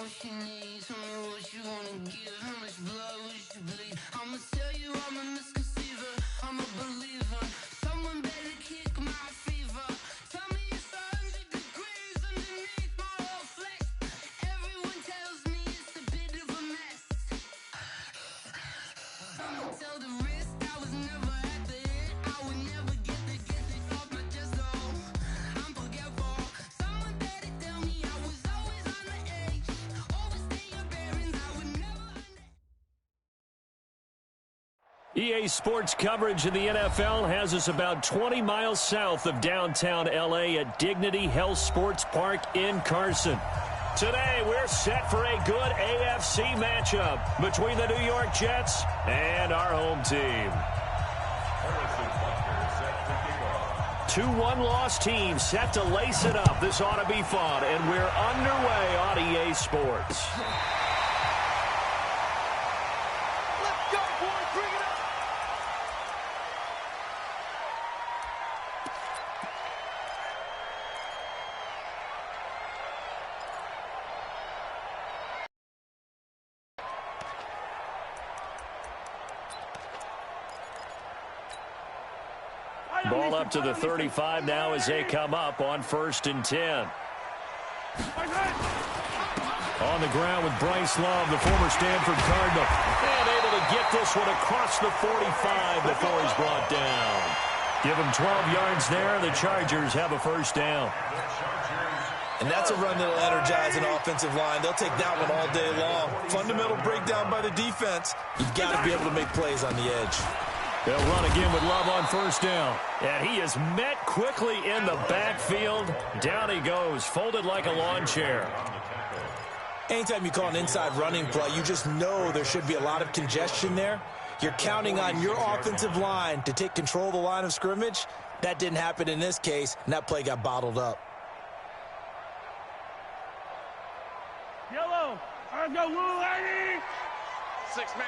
all she needs. Tell me what you wanna give. How much blood would you bleed? I'ma tell you I'm a misconceiver. I'm a believer. Someone better kick my fever. Tell me it's 100 degrees underneath my whole flesh. Everyone tells me it's a bit of a mess. I'ma tell the wrist I was never at the end. I would never get this off my chest though. I'm forgetful. Someone better tell me I was always on the edge. Overstay your bearings, I would never. EA Sports coverage of the NFL has us about 20 miles south of downtown L.A. at Dignity Health Sports Park in Carson. Today, we're set for a good AFC matchup between the New York Jets and our home team. 2 1-loss teams set to lace it up. This ought to be fun, and we're underway on EA Sports. Let's go, boys. Bring it up. Ball up to the 35 now as they come up on 1st and 10. On the ground with Bryce Love, the former Stanford Cardinal. And able to get this one across the 45 before he's brought down. Give him 12 yards there. The Chargers have a 1st down. And that's a run that'll energize an offensive line. They'll take that one all day long. Fundamental breakdown by the defense. You've got to be able to make plays on the edge. They'll run again with Love on 1st down. And he is met quickly in the backfield. Down he goes, folded like a lawn chair. Anytime you call an inside running play, you just know there should be a lot of congestion there. You're counting on your offensive line to take control of the line of scrimmage. That didn't happen in this case, and that play got bottled up. Yellow. Let's go, Lou Lady. 6-man.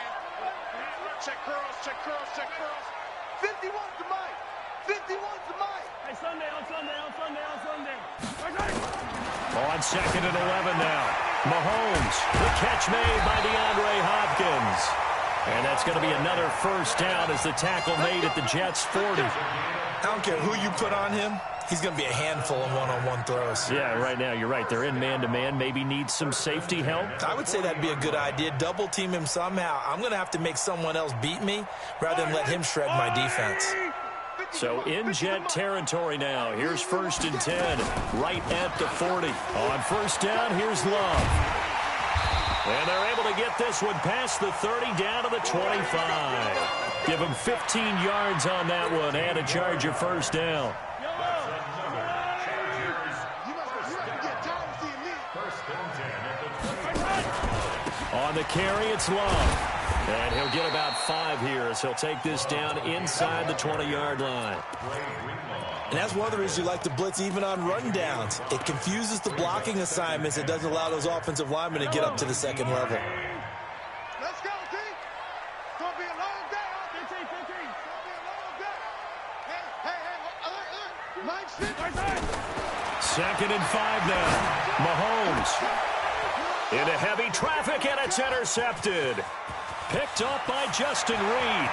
Check curls, check curls, check curls. 51's the mic. 51's the mic. Hey, Sunday, on Sunday. On 2nd and 11 now. Mahomes, the catch made by DeAndre Hopkins. And that's going to be another 1st down as the tackle made at the Jets' 40. I don't care who you put on him. He's going to be a handful in one-on-one throws. Yeah, right now, you're right. They're in man-to-man. Maybe need some safety help. I would say that'd be a good idea. Double team him somehow. I'm going to have to make someone else beat me rather than let him shred my defense. So in Jet territory now. Here's 1st and 10, right at the 40. On 1st down, here's Love. And they're able to get this one past the 30 down to the 25. Give him 15 yards on that one and a Charger 1st down. On the carry, it's Love. And he'll get about 5 here as he'll take this down inside the 20-yard line. And that's one of the reasons you like to blitz even on run downs. It confuses the blocking assignments. It doesn't allow those offensive linemen to get up to the 2nd level. Let's go, team. It's going to be a long day. 15. It's going to be a long day. Hey, alert. Mike, sit. 2nd and 5 now. Mahomes. Into heavy traffic, and it's intercepted. Picked up by Justin Reed.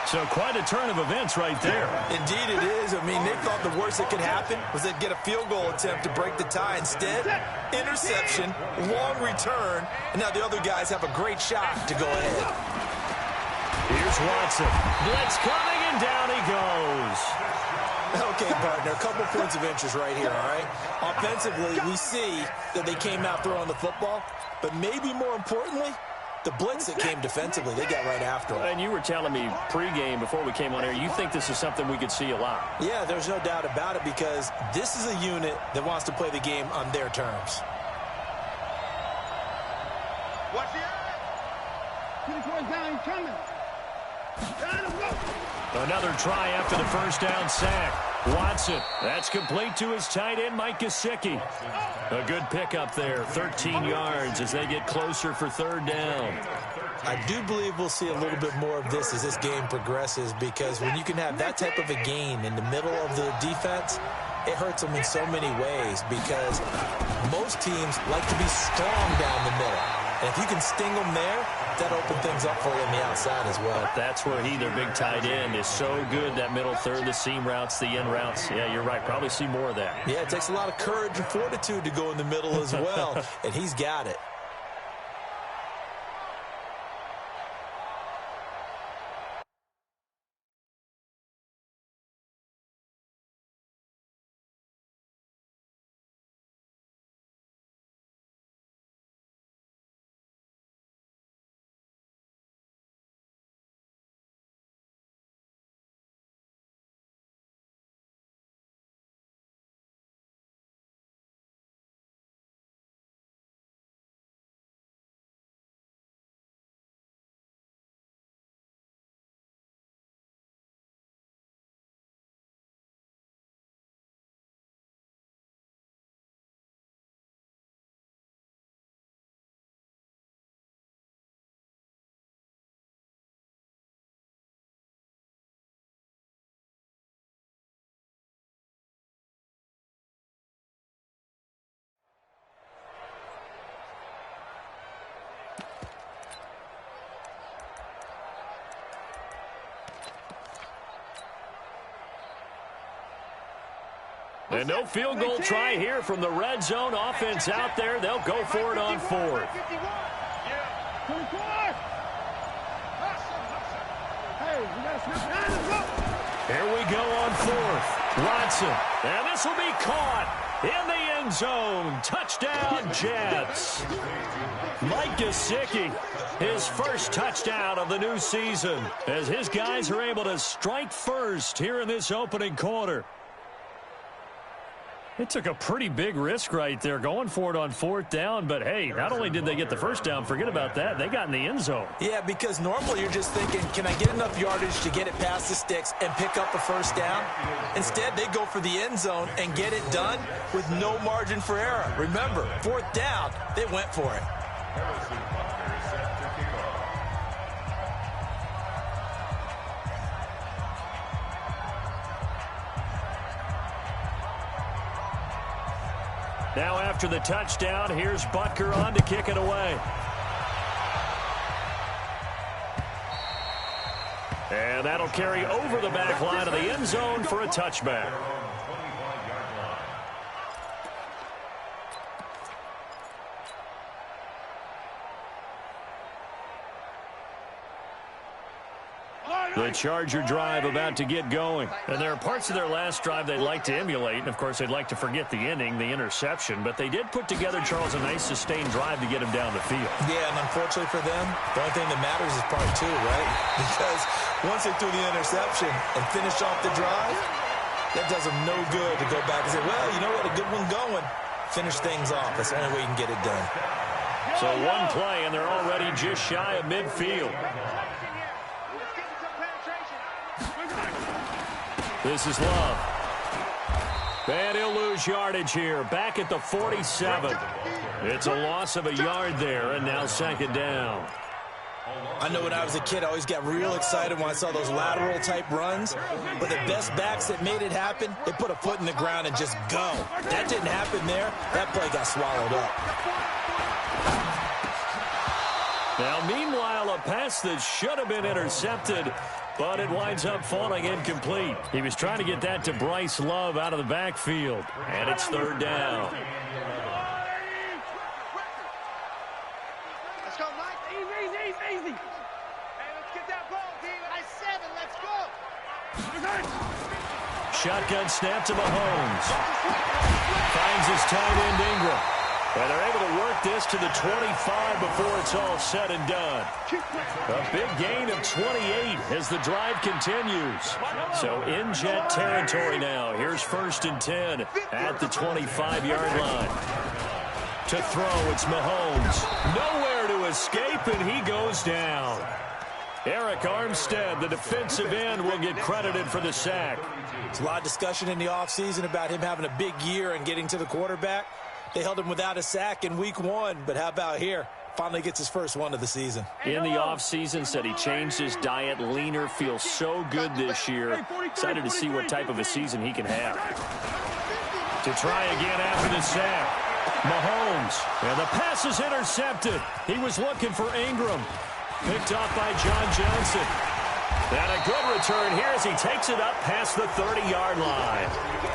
So quite a turn of events right there. Indeed it is. I mean, they thought the worst that could happen was they'd get a field goal attempt to break the tie. Instead, interception, long return, and now the other guys have a great shot to go ahead. Here's Watson. Blitz coming, and down he goes. Okay, partner, a couple points of interest right here, all right? Offensively, we see that they came out throwing the football, but maybe more importantly, the blitz that came defensively, they got right after it. And you were telling me pregame before we came on air, you think this is something we could see a lot. Yeah, there's no doubt about it because this is a unit that wants to play the game on their terms. Watch the eye. Get the 4th down, he's coming. Another try after the 1st down sack. Watson, that's complete to his tight end, Mike Gesicki. A good pickup there, 13 yards as they get closer for 3rd down. I do believe we'll see a little bit more of this as this game progresses, because when you can have that type of a gain in the middle of the defense, it hurts them in so many ways, because most teams like to be strong down the middle. And if you can sting them there, that opens things up for you on the outside as well. But that's where he, their big tight end, is so good, that middle third, the seam routes, the in routes. Yeah, you're right. Probably see more of that. Yeah, it takes a lot of courage and fortitude to go in the middle as well, and he's got it. And no field goal try here from the red zone. Offense out there. They'll go for it on fourth. Here we go on fourth. Watson. And this will be caught in the end zone. Touchdown, Jets. Mike Gesicki, his first touchdown of the new season, as his guys are able to strike first here in this opening quarter. It took a pretty big risk right there going for it on fourth down, but hey, not only did they get the first down, forget about that, they got in the end zone. Yeah, because normally you're just thinking, can I get enough yardage to get it past the sticks and pick up a first down? Instead, they go for the end zone and get it done with no margin for error. Remember, fourth down, they went for it. Now after the touchdown, here's Butker on to kick it away. And that'll carry over the back line of the end zone for a touchback. The Charger drive about to get going. And there are parts of their last drive they'd like to emulate. And, of course, they'd like to forget the ending, the interception. But they did put together, Charles, a nice sustained drive to get him down the field. Yeah, and unfortunately for them, the only thing that matters is part two, right? Because once they threw the interception and finished off the drive, that does them no good to go back and say, well, you know what, a good one going. Finish things off. That's the only way you can get it done. So one play, and they're already just shy of midfield. This is Love. And he'll lose yardage here. Back at the 47. It's a loss of a yard there, and now second down. I know when I was a kid, I always got real excited when I saw those lateral-type runs. But the best backs that made it happen, they put a foot in the ground and just go. That didn't happen there. That play got swallowed up. Now, meanwhile, a pass that should have been intercepted, but it winds up falling incomplete. He was trying to get that to Bryce Love out of the backfield, and it's third down. Let's go, Mike. Easy. Hey, let's get that ball, D. I said it. Let's go. Shotgun snap to Mahomes. Finds his tight end Ingram. And they're able to work this to the 25 before it's all said and done. A big gain of 28 as the drive continues. So in Jet territory now. Here's 1st and 10 at the 25-yard line. To throw, it's Mahomes. Nowhere to escape, and he goes down. Eric Armstead, the defensive end, will get credited for the sack. There's a lot of discussion in the offseason about him having a big year and getting to the quarterback. They held him without a sack in week 1, but how about here? Finally gets his first one of the season. In the offseason, said he changed his diet, leaner, feels so good this year. Excited to see what type of a season he can have. To try again after the sack. Mahomes, and the pass is intercepted. He was looking for Ingram. Picked off by John Johnson. And a good return here as he takes it up past the 30-yard line.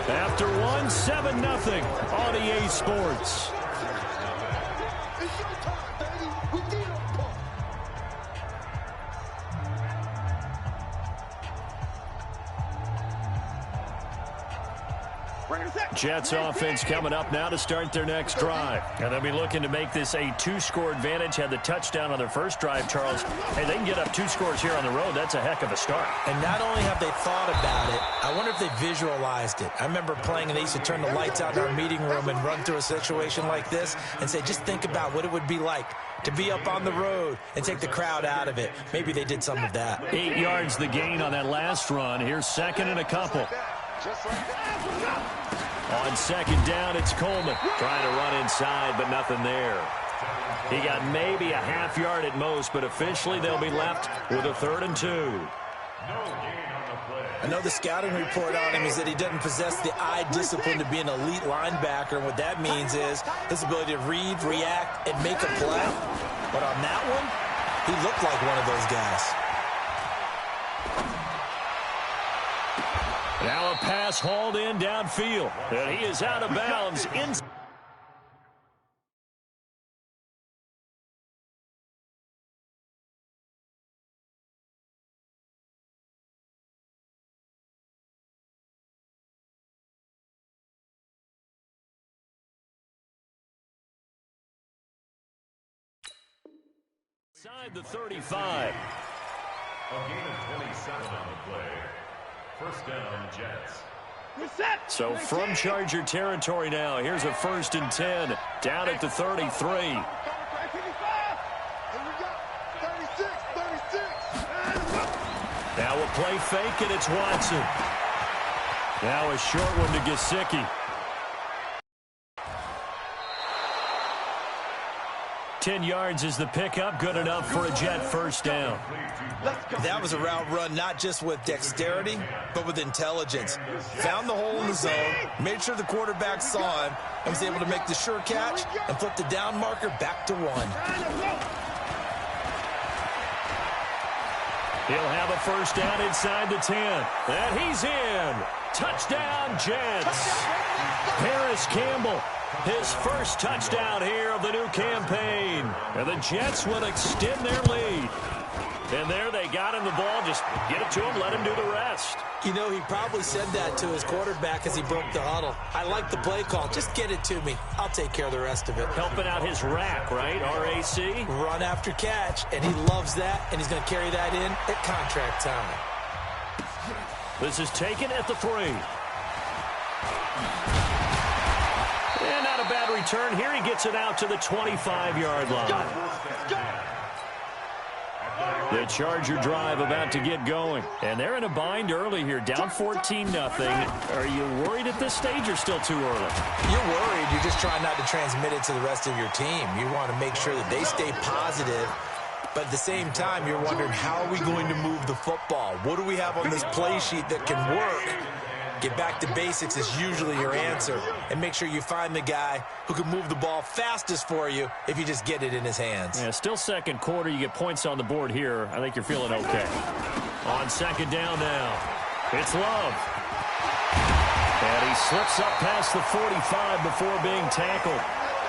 After one, 7-0 on EA Sports. Jets offense coming up now to start their next drive. And they'll be looking to make this a 2-score advantage. Had the touchdown on their first drive, Charles. Hey, they can get up 2 scores here on the road. That's a heck of a start. And not only have they thought about it, I wonder if they visualized it. I remember playing and they used to turn the lights out in our meeting room and run through a situation like this and say, just think about what it would be like to be up on the road and take the crowd out of it. Maybe they did some of that. 8 yards the gain on that last run. Here's second and a couple. On second down, it's Coleman trying to run inside, but nothing there. He got maybe a half yard at most, but officially they'll be left with a 3rd and 2. I know the scouting report on him is that he doesn't possess the eye discipline to be an elite linebacker. And what that means is his ability to read, react, and make a play. But on that one, he looked like one of those guys. Now a pass hauled in downfield. And he is out of bounds. Inside the 35. A gain of 27 on the play. First down, Jets. So from Charger territory now, here's a 1st and 10 down at the 33. Now a play fake, and it's Watson. Now a short one to Gesicki. 10 yards is the pickup, good enough for a Jet first down. That was a route run not just with dexterity, but with intelligence. Found the hole in the zone, made sure the quarterback saw him, and was able to make the sure catch and flip the down marker back to 1. He'll have a first down inside the 10. And he's in. Touchdown, Jets. Paris Campbell, his first touchdown here of the new campaign. And the Jets will extend their lead. And there they got him the ball. Just get it to him, let him do the rest. You know, he probably said that to his quarterback as he broke the huddle. I like the play call. Just get it to me. I'll take care of the rest of it. Helping out his rack, right? RAC. Run after catch, and he loves that, and he's going to carry that in at contract time. This is taken at the 3. And not a bad return here. He gets it out to the 25-yard line. The Charger drive about to get going. And they're in a bind early here, down 14-0. Are you worried at this stage or still too early? You're worried. You're just trying not to transmit it to the rest of your team. You want to make sure that they stay positive. But at the same time, you're wondering, how are we going to move the football? What do we have on this play sheet that can work? Get back to basics is usually your answer. And make sure you find the guy who can move the ball fastest for you if you just get it in his hands. Yeah, still second quarter. You get points on the board here. I think you're feeling okay. On second down now, it's Love. And he slips up past the 45 before being tackled.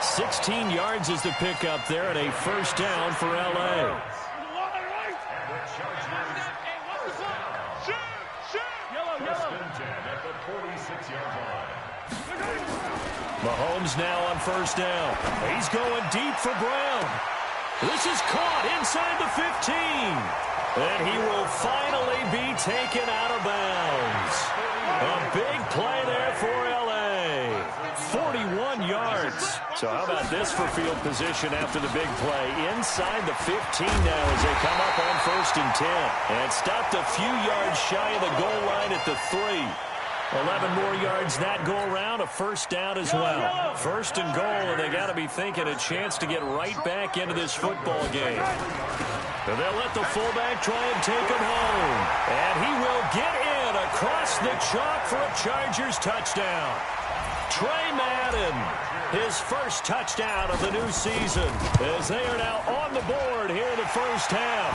16 yards is the pickup there, and a first down for L.A. Mahomes now on first down. He's going deep for Brown. This is caught inside the 15. And he will finally be taken out of bounds. A big play there for L.A. 41 yards. So how about this for field position after the big play? Inside the 15 now as they come up on 1st and 10. And stopped a few yards shy of the goal line at the 3. 11 more yards that go around, a first down as well. First and goal, and they got to be thinking a chance to get right back into this football game. And they'll let the fullback try and take him home. And he will get in across the chalk for a Chargers touchdown. Trey Madden, his first touchdown of the new season, as they are now on the board here in the first half.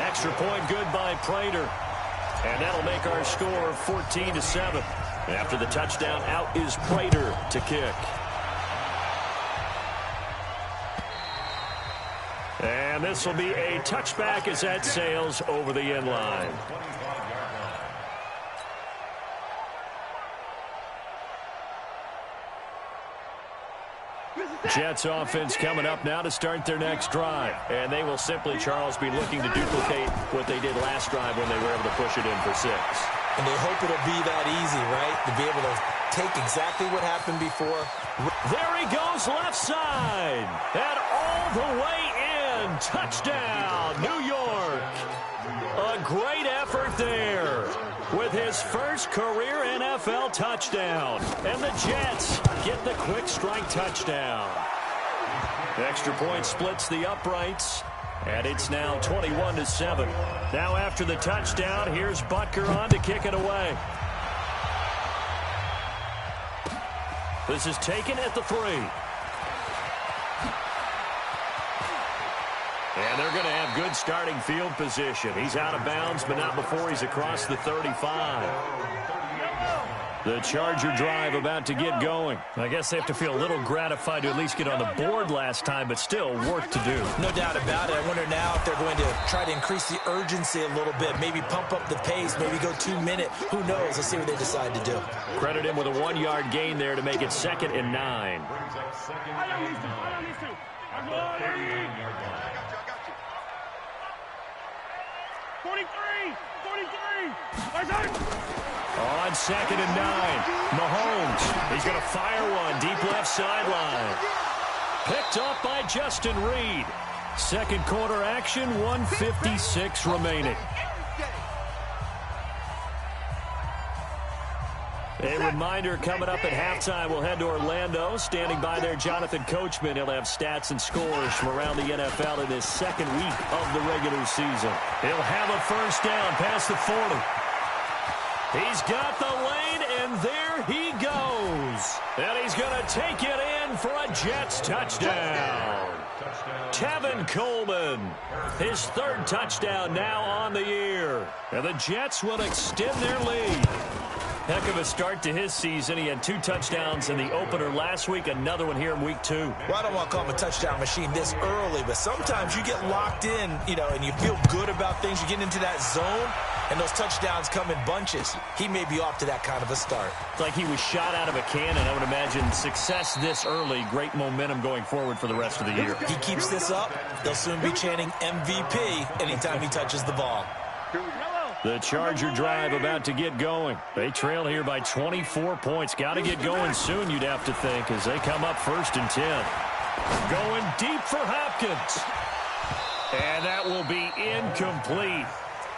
Extra point good by Prater. And that'll make our score 14-7. After the touchdown, out is Prater to kick. And this will be a touchback as that sails over the end line. Jets offense coming up now to start their next drive. And they will simply, Charles, be looking to duplicate what they did last drive when they were able to push it in for 6. And they hope it'll be that easy, right? To be able to take exactly what happened before. There he goes left side. And all the way in. Touchdown, New York. A great effort there with his first career NFL touchdown. And the Jets get the quick strike touchdown. Extra point splits the uprights. And it's now 21-7. Now after the touchdown, here's Butker on to kick it away. This is taken at the 3. And they're going to have good starting field position. He's out of bounds, but not before he's across the 35. The Charger drive about to get going. I guess they have to feel a little gratified to at least get on the board last time, but still work to do. No doubt about it. I wonder now if they're going to try to increase the urgency a little bit, maybe pump up the pace, maybe go 2 minute. Who knows? Let's see what they decide to do. Credit him with a 1-yard gain there to make it 2nd and 9. I don't need to. I'm going. 43. On 2nd and 9, Mahomes. He's going to fire one deep left sideline. Picked up by Justin Reed. Second quarter action, 1:56 remaining. A reminder coming up at halftime, we'll head to Orlando. Standing by there, Jonathan Coachman. He'll have stats and scores from around the NFL in his second week of the regular season. He'll have a first down past the 40. He's got the lane, and there he goes. And he's going to take it in for a Jets touchdown. Tevin Coleman, his 3rd touchdown now on the year. And the Jets will extend their lead. Heck of a start to his season. He had 2 touchdowns in the opener last week, another one here in week 2. Well, I don't want to call him a touchdown machine this early, but sometimes you get locked in, and you feel good about things. You get into that zone, and those touchdowns come in bunches. He may be off to that kind of a start. It's like he was shot out of a cannon. I would imagine success this early, great momentum going forward for the rest of the year. He keeps this up, they'll soon be chanting MVP anytime he touches the ball. The Charger drive about to get going. They trail here by 24 points. Got to get going soon, you'd have to think, as they come up 1st and 10. Going deep for Hopkins. And that will be incomplete.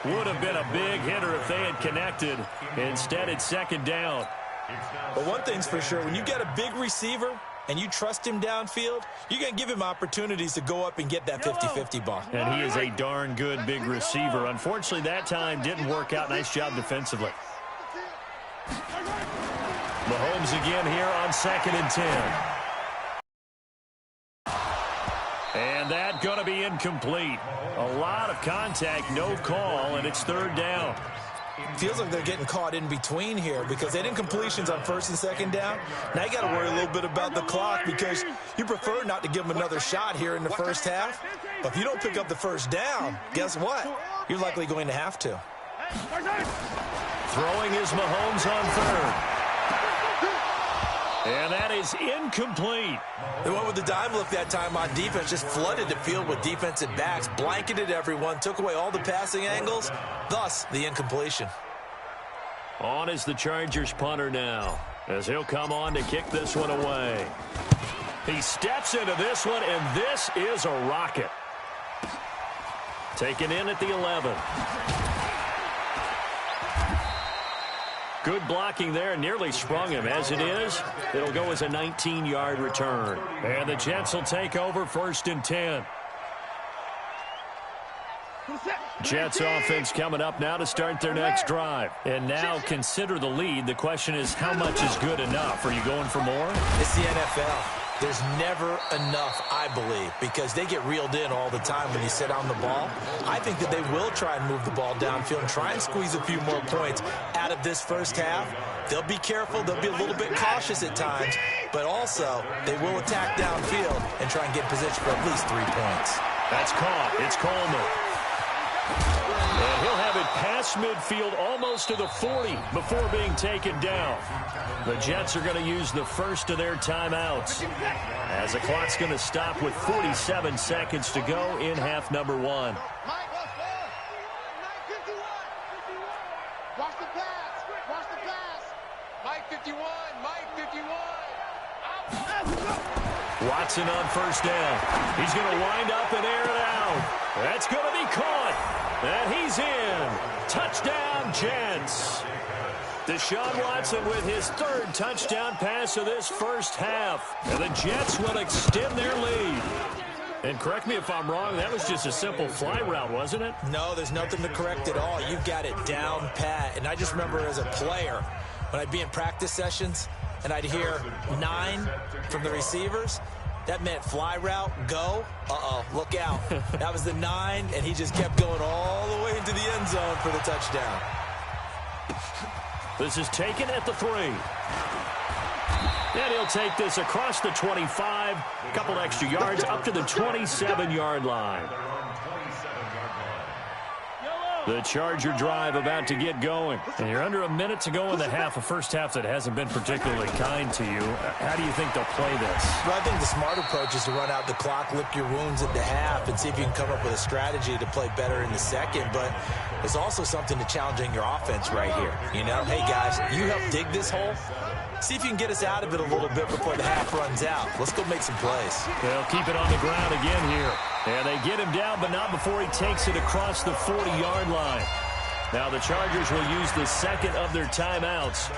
Would have been a big hitter if they had connected. Instead, it's 2nd down. But one thing's for sure, when you get a big receiver and you trust him downfield, you're going to give him opportunities to go up and get that 50-50 ball. And he is a darn good big receiver. Unfortunately, that time didn't work out. Nice job defensively. Mahomes again here on 2nd and 10. And that going to be incomplete. A lot of contact, no call, and it's 3rd down. Feels like they're getting caught in between here because they did incompletions on 1st and 2nd down. Now you got to worry a little bit about the clock because you prefer not to give them another shot here in the first half. But if you don't pick up the first down, guess what? You're likely going to have to. Throwing is Mahomes on 3rd. And that is incomplete. They went with the dime look that time on defense, just flooded the field with defensive backs, blanketed everyone, took away all the passing angles, thus the incompletion. On is the Chargers punter now, as he'll come on to kick this one away. He steps into this one, and this is a rocket. Taken in at the 11. Good blocking there, nearly sprung him. As it is, it'll go as a 19-yard return. And the Jets will take over 1st and 10. Jets offense coming up now to start their next drive. And now consider the lead. The question is, how much is good enough? Are you going for more? It's the NFL. There's never enough, I believe, because they get reeled in all the time when you sit on the ball. I think that they will try and move the ball downfield and try and squeeze a few more points out of this first half. They'll be careful. They'll be a little bit cautious at times, but also they will attack downfield and try and get position for at least 3 points. That's caught. It's Coleman. And he'll have it past midfield almost to the 40 before being taken down. The Jets are going to use the first of their timeouts, as the clock's going to stop with 47 seconds to go in half number 1. Watch the pass. Watch the pass. Mike 51. Mike 51. Watson on first down. He's going to wind up and air it out. That's going to be caught. And he's in. Touchdown, Jets. Deshaun Watson with his 3rd touchdown pass of this first half. And the Jets will extend their lead. And correct me if I'm wrong, that was just a simple fly route, wasn't it? No, there's nothing to correct at all. You've got it down pat. And I just remember as a player, when I'd be in practice sessions and I'd hear 9 from the receivers, that meant fly route, go. Uh-oh, look out. That was the 9, and he just kept going all the way into the end zone for the touchdown. This is taken at the 3. And he'll take this across the 25, a couple extra yards up to the 27-yard line. The Charger drive about to get going. And you're under a minute to go in the half, a first half that hasn't been particularly kind to you. How do you think they'll play this? Well, I think the smart approach is to run out the clock, lick your wounds at the half, and see if you can come up with a strategy to play better in the second. But there's also something to challenging your offense right here. You know, hey, guys, you help dig this hole. See if you can get us out of it a little bit before the half runs out. Let's go make some plays. They'll keep it on the ground again here. And they get him down, but not before he takes it across the 40-yard line. Now the Chargers will use the second of their timeouts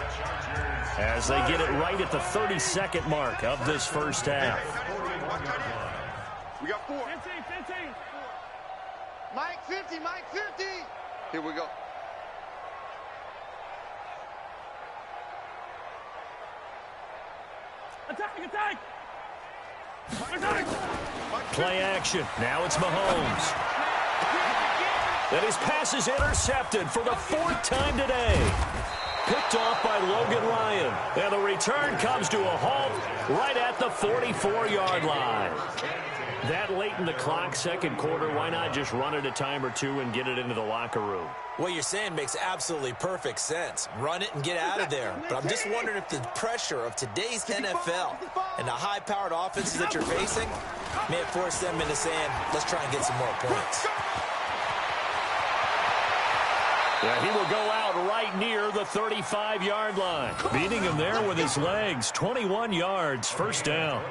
as they get it right at the 32nd mark of this first half. We got 4. 15. Mike 50. Mike 50. Here we go. Attack! Play action. Now it's Mahomes. And his pass is intercepted for the 4th time today. Picked off by Logan Ryan. And the return comes to a halt right at the 44-yard line. That late in the clock, second quarter, why not just run it a time or two and get it into the locker room? What you're saying makes absolutely perfect sense. Run it and get out of there. But I'm just wondering if the pressure of today's NFL and the high-powered offenses that you're facing may force them into saying, let's try and get some more points. Yeah, he will go out right near the 35-yard line. Beating him there with his legs. 21 yards, first down.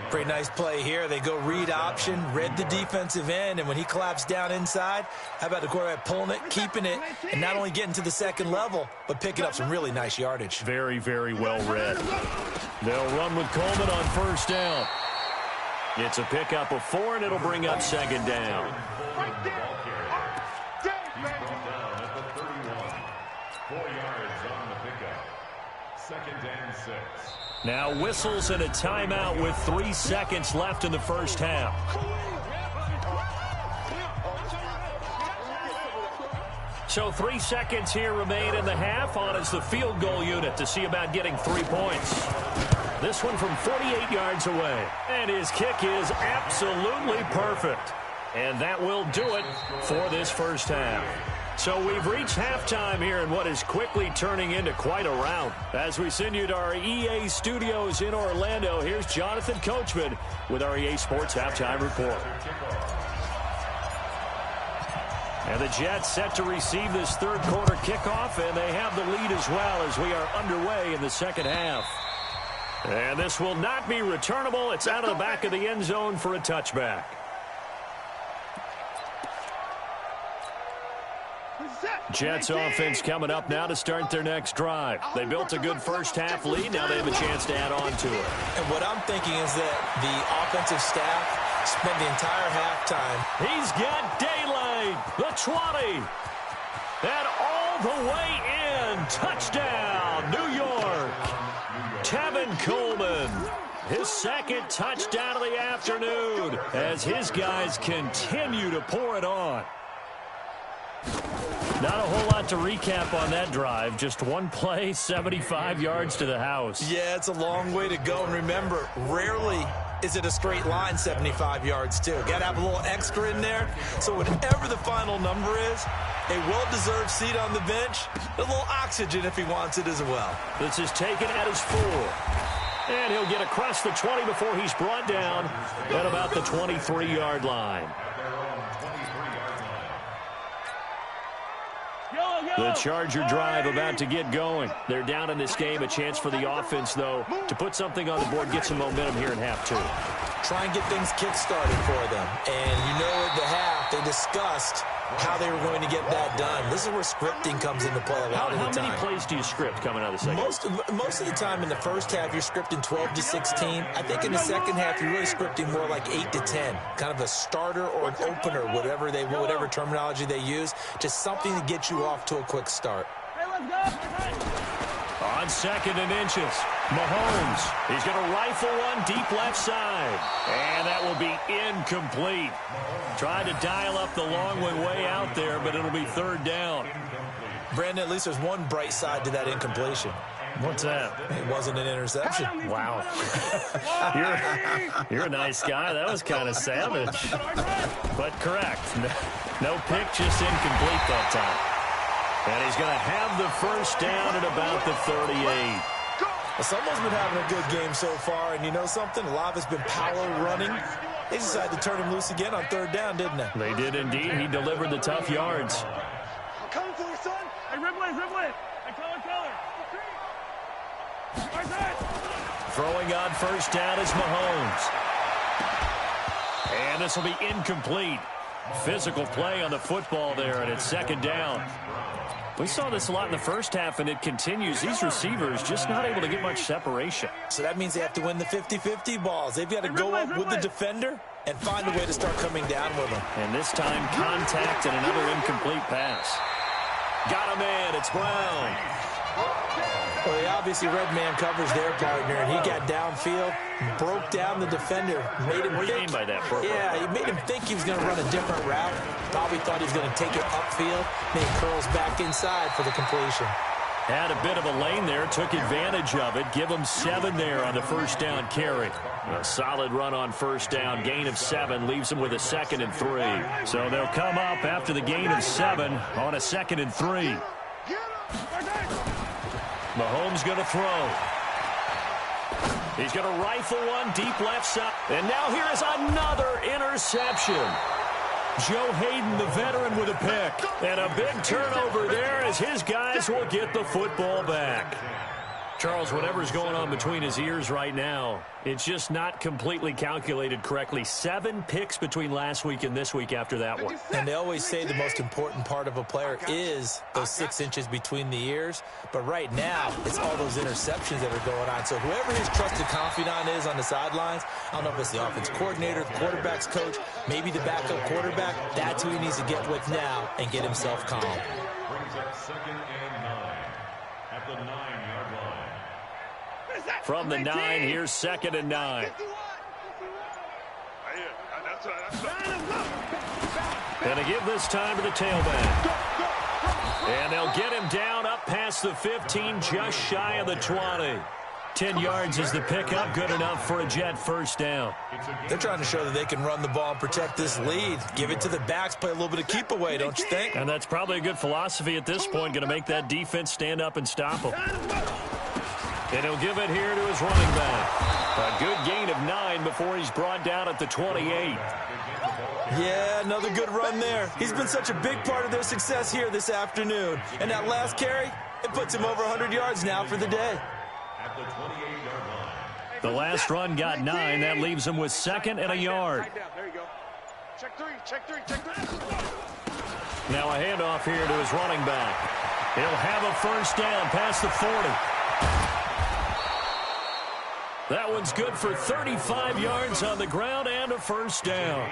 Pretty nice play here. They go read option, read the defensive end, and when he collapsed down inside, how about the quarterback pulling it, keeping it, and not only getting to the second level, but picking up some really nice yardage. Very, very well read. They'll run with Coleman on first down. It's a pickup of 4, and it'll bring up second down. Right there. 4 yards on the pickup. 2nd and 6. Now whistles and a timeout with 3 seconds left in the first half. So 3 seconds here remain in the half. On is the field goal unit to see about getting 3 points. This one from 48 yards away. And his kick is absolutely perfect. And that will do it for this first half. So we've reached halftime here in what is quickly turning into quite a rout. As we send you to our EA studios in Orlando, here's Jonathan Coachman with our EA Sports Halftime Report. And the Jets set to receive this third quarter kickoff, and they have the lead as well as we are underway in the second half. And this will not be returnable. It's out of the back of the end zone for a touchback. Jets offense coming up now to start their next drive. They built a good first-half lead. Now they have a chance to add on to it. And what I'm thinking is that the offensive staff spent the entire halftime. He's got daylight. The 20. And all the way in. Touchdown, New York. Tevin Coleman. His second touchdown of the afternoon as his guys continue to pour it on. Not a whole lot to recap on that drive. Just one play, 75 yards to the house. Yeah, it's a long way to go. And remember, rarely is it a straight line 75 yards, too. Got to have a little extra in there. So whatever the final number is, a well-deserved seat on the bench, a little oxygen if he wants it as well. This is taken at his 4. And he'll get across the 20 before he's brought down at about the 23-yard line. The Charger drive about to get going. They're down in this game. A chance for the offense, though, to put something on the board, get some momentum here in half 2. Try and get things kick-started for them. And you know at the half, they discussed how they were going to get that done. This is where scripting comes into play a lot of the time. How many plays do you script coming out of the second? Most of the time in the first half, you're scripting 12 to 16. I think in the second half, you're really scripting more like 8 to 10. Kind of a starter or an opener, whatever terminology they use. Just something to get you off to a quick start. Hey, let's go. On 2nd and inches, Mahomes. He's going to rifle one deep left side. And that will be incomplete. Tried to dial up the long one way out there, but it'll be 3rd down. Brandon, at least there's one bright side to that incompletion. What's that? It wasn't an interception. Wow. You're a nice guy. That was kind of savage. But correct. No pick, just incomplete that time. And he's going to have the first down at about the 38. Well, someone's been having a good game so far, and you know something? A lot of it's been power running. They decided to turn him loose again on 3rd down, didn't they? They did indeed. He delivered the tough yards. I'm coming for you, son. Hey, Ripley. Hey, color. Throwing on first down is Mahomes. And this will be incomplete. Physical play on the football there, and it's 2nd down. We saw this a lot in the first half, and it continues. These receivers just not able to get much separation. So that means they have to win the 50-50 balls. They've got to go up with the defender and find a way to start coming down with them. And this time, contact and another incomplete pass. Got a man. It's Brown. Well, they obviously read man coverage their partner, and he got downfield, broke down the defender, made him What do you mean by that, bro? Yeah, he made him think he was going to run a different route. Probably thought he was going to take it upfield, then he curls back inside for the completion. Had a bit of a lane there, took advantage of it. Give him 7 there on the first down carry. A solid run on first down. Gain of 7 leaves him with a 2nd and 3. So they'll come up after the gain of 7 on a 2nd and 3. Mahomes going to throw. He's going to rifle one deep left side. And now here is another interception. Joe Hayden, the veteran, with a pick. And a big turnover there as his guys will get the football back. Charles, whatever's going on between his ears right now, it's just not completely calculated correctly. 7 picks between last week and this week after that one. And they always say the most important part of a player is those 6 inches between the ears. But right now, it's all those interceptions that are going on. So whoever his trusted confidant is on the sidelines, I don't know if it's the offense coordinator, the quarterback's coach, maybe the backup quarterback, that's who he needs to get with now and get himself calm. Brings up 2nd and 9 at the 9-yard line. From the 9, here's 2nd and 9. And to give this time to the tailback. And they'll get him down up past the 15, just shy of the 20. 10 yards is the pickup, good enough for a Jet first down. They're trying to show that they can run the ball and protect this lead. Give it to the backs, play a little bit of keep away, don't you think? And that's probably a good philosophy at this point, going to make that defense stand up and stop him. And he'll give it here to his running back. A good gain of 9 before he's brought down at the 28. Yeah, another good run there. He's been such a big part of their success here this afternoon. And that last carry, it puts him over 100 yards now for the day. At the 28-yard line. The last run got 9. That leaves him with 2nd and a yard. There you go. Check three, check three, check three. Now a handoff here to his running back. He'll have a first down past the 40. That one's good for 35 yards on the ground and a first down.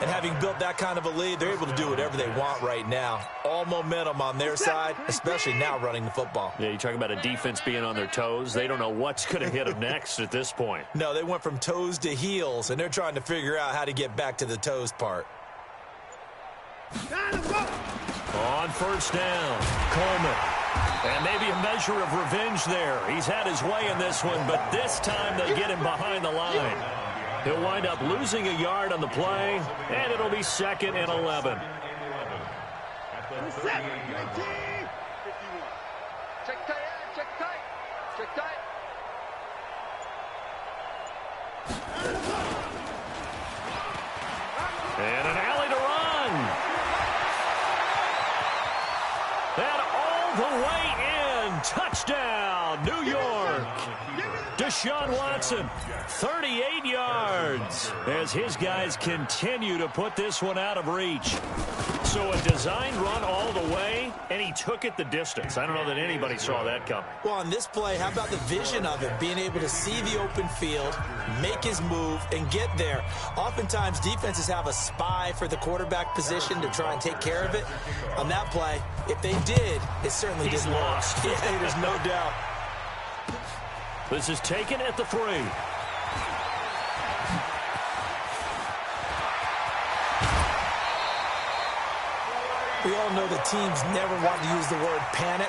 And having built that kind of a lead, they're able to do whatever they want right now. All momentum on their side, especially now running the football. Yeah, you talk about a defense being on their toes. They don't know what's going to hit them next at this point. No, they went from toes to heels, and they're trying to figure out how to get back to the toes part. On first down, Coleman. And maybe a measure of revenge there. He's had his way in this one, but this time they get him behind the line. He'll wind up losing a yard on the play, and it'll be 2nd and 11. Check tight, check tight, check tight. And an alley to run. And all the way in. Touchdown, New York. Deshaun Watson, 38 yards, as his guys continue to put this one out of reach. So a designed run all the way, and he took it the distance. I don't know that anybody saw that coming. Well, on this play, how about the vision of it? Being able to see the open field, make his move, and get there. Oftentimes, defenses have a spy for the quarterback position to try and take care of it. On that play, if they did, it certainly He's didn't lost. work. Yeah, there's no doubt. This is taken at the 3. We all know the teams never want to use the word panic,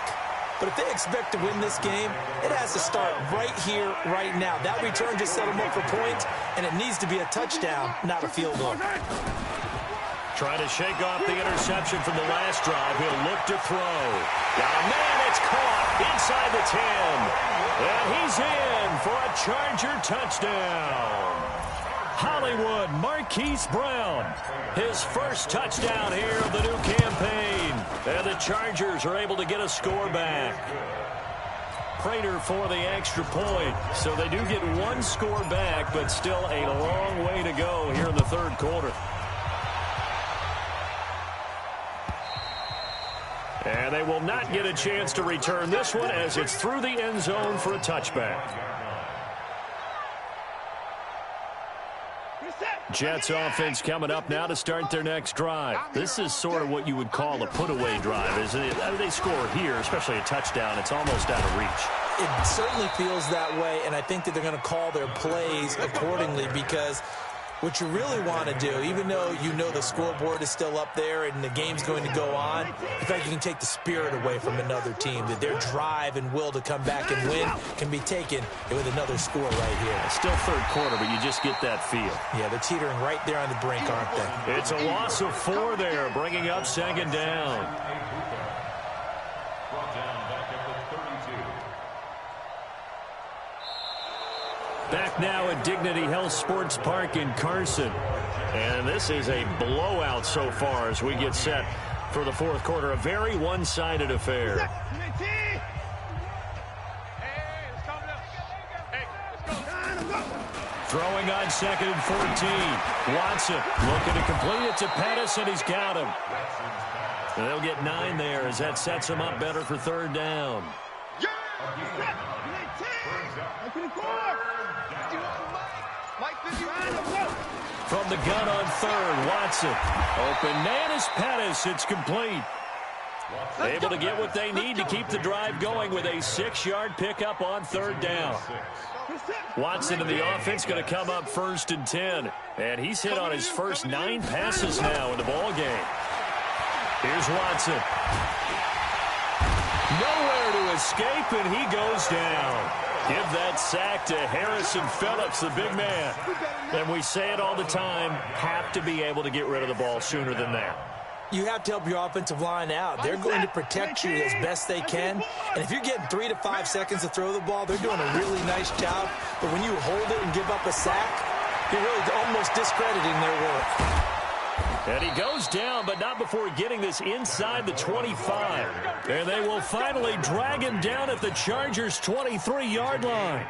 but if they expect to win this game, it has to start right here, right now. That return just set them up for points, and it needs to be a touchdown, not a field goal. Trying to shake off the interception from the last drive. He'll look to throw. Got a man, it's caught inside the 10. And he's in for a Charger touchdown. Hollywood Marquise Brown, his first touchdown here of the new campaign. And the Chargers are able to get a score back. Prater for the extra point. So they do get one score back, but still a long way to go here in the third quarter. And they will not get a chance to return this one as it's through the end zone for a touchback. Jets offense coming up now to start their next drive. This is sort of what you would call a put-away drive, isn't it? They score here, especially a touchdown. It's almost out of reach. It certainly feels that way, and I think that they're going to call their plays accordingly because what you really want to do, even though you know the scoreboard is still up there and the game's going to go on, in fact, you can take the spirit away from another team, that their drive and will to come back and win can be taken with another score right here. It's still third quarter, but you just get that feel. Yeah, they're teetering right there on the brink, aren't they? It's a loss of 4 there, bringing up 2nd down. Back now at Dignity Health Sports Park in Carson. And this is a blowout so far as we get set for the fourth quarter. A very one-sided affair. Throwing on 2nd and 14. Watson looking to complete it to Pettis, and he's got him. And they'll get 9 there as that sets him up better for 3rd down. From the gun on 3rd, Watson. Open man is Pettis. It's complete. Able to get what they need to keep the drive going with a 6-yard pickup on 3rd down. Watson and the offense going to come up 1st and 10. And he's hit on his first 9 passes now in the ball game. Here's Watson. Nowhere to escape, and he goes down. Give that sack to Harrison Phillips, the big man. And we say it all the time, have to be able to get rid of the ball sooner than that. You have to help your offensive line out. They're going to protect you as best they can. And if you're getting 3 to 5 seconds to throw the ball, they're doing a really nice job. But when you hold it and give up a sack, you're really almost discrediting their work. And he goes down, but not before getting this inside the 25. And they will finally drag him down at the Chargers' 23-yard line.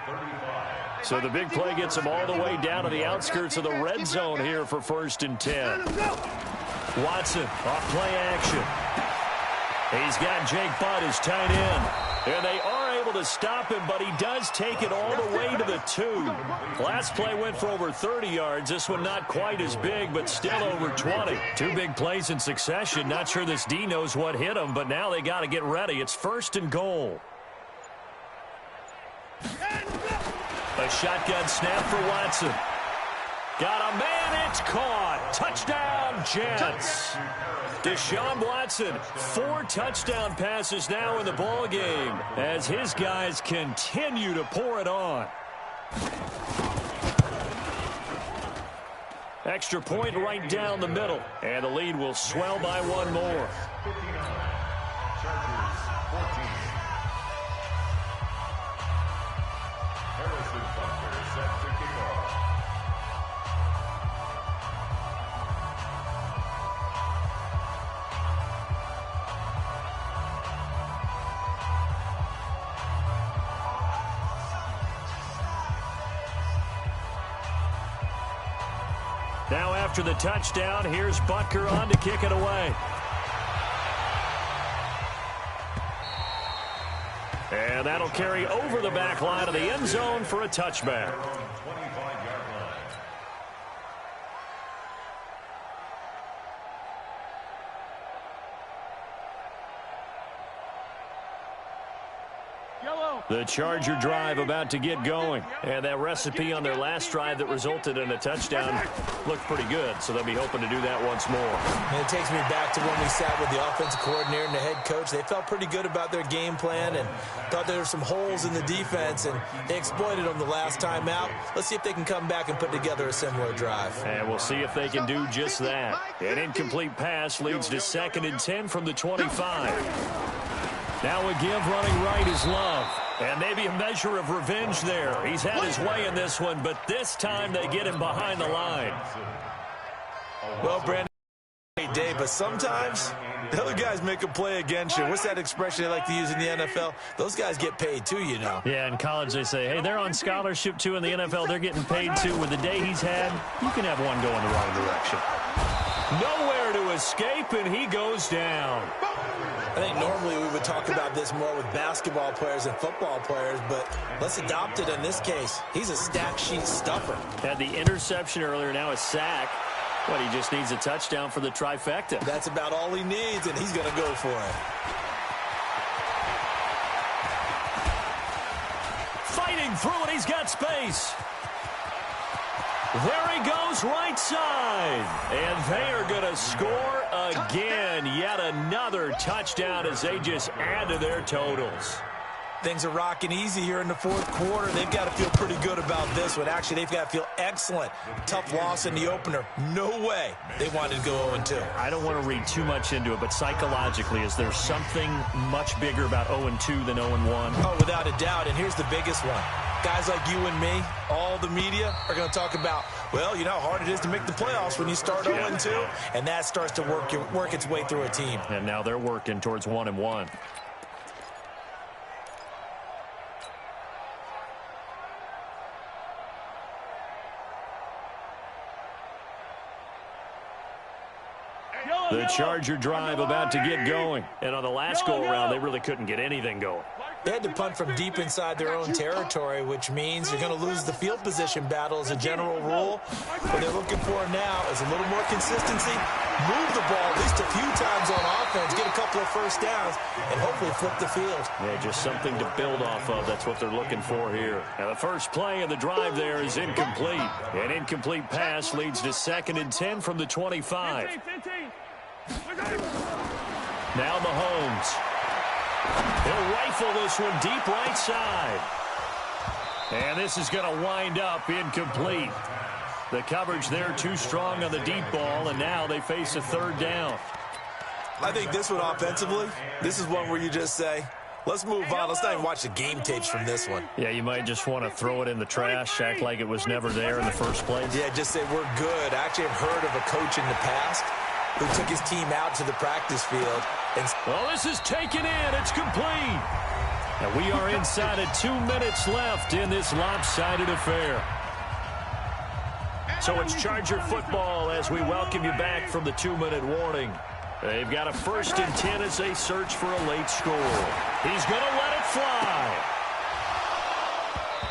So the big play gets him all the way down to the outskirts of the red zone here for 1st and 10. Watson off play action. He's got Jake Butt as tight end. And they are able to stop him, but he does take it all the way to the 2. Last play went for over 30 yards. This one not quite as big, but still over 20. 2 big plays in succession. Not sure this D knows what hit him, but now they got to get ready. It's 1st and goal. A shotgun snap for Watson. Got a man, it's caught. Touchdown, Jets. Deshaun Watson, 4 touchdown passes now in the ball game as his guys continue to pour it on. Extra point right down the middle, and the lead will swell by 1 more. Now after the touchdown, here's Butker on to kick it away. And that'll carry over the back line of the end zone for a touchback. The Charger drive about to get going. And that recipe on their last drive that resulted in a touchdown looked pretty good, so they'll be hoping to do that once more. And it takes me back to when we sat with the offensive coordinator and the head coach. They felt pretty good about their game plan and thought there were some holes in the defense, and they exploited them the last time out. Let's see if they can come back and put together a similar drive. And we'll see if they can do just that. An incomplete pass leads to 2nd and 10 from the 25. Now a give running right is Love. And maybe a measure of revenge there. He's had his way in this one, but this time they get him behind the line. Well, Brandon, great day, but sometimes the other guys make a play against you. What's that expression they like to use in the NFL? Those guys get paid too, you know. Yeah, in college they say, hey, they're on scholarship too. In the NFL, they're getting paid too. With the day he's had, you can have one go in the wrong direction. Nowhere to escape, and he goes down. I think normally we would talk about this more with basketball players and football players, but let's adopt it in this case. He's a stack sheet stuffer. Had the interception earlier, now a sack. But he just needs a touchdown for the trifecta. That's about all he needs, and he's going to go for it. Fighting through it, he's got space. There he goes, right side. And they are going to score again. Yet another touchdown as they just add to their totals. Things are rocking easy here in the 4th quarter. They've got to feel pretty good about this one. Actually, they've got to feel excellent. Tough loss in the opener. No way they wanted to go 0-2. I don't want to read too much into it, but psychologically, is there something much bigger about 0-2 than 0-1? Oh, without a doubt, and here's the biggest one. Guys like you and me, all the media, are going to talk about, well, you know how hard it is to make the playoffs when you start 0-2, and that starts to work its way through a team. And now they're working towards 1-1. The Charger drive about to get going. And on the last go-around, they really couldn't get anything going. They had to punt from deep inside their own territory, which means you're going to lose the field position battle as a general rule. What they're looking for now is a little more consistency, move the ball at least a few times on offense, get a couple of first downs, and hopefully flip the field. Yeah, just something to build off of. That's what they're looking for here. Now, the first play of the drive there is incomplete. An incomplete pass leads to 2nd and 10 from the 25. Now Mahomes. He'll rifle this one deep right side. And this is going to wind up incomplete. The coverage there too strong on the deep ball, and now they face a 3rd down. I think this one offensively, this is one where you just say, let's move on. Let's not even watch the game tapes from this one. Yeah, you might just want to throw it in the trash, act like it was never there in the first place. Yeah, just say we're good. I actually have heard of a coach in the past who took his team out to the practice field. And well, this is taken in. It's complete. And we are inside of 2 minutes left in this lopsided affair. So it's Charger football as we welcome you back from the 2-minute warning. They've got a 1st and 10 as they search for a late score. He's going to let it fly.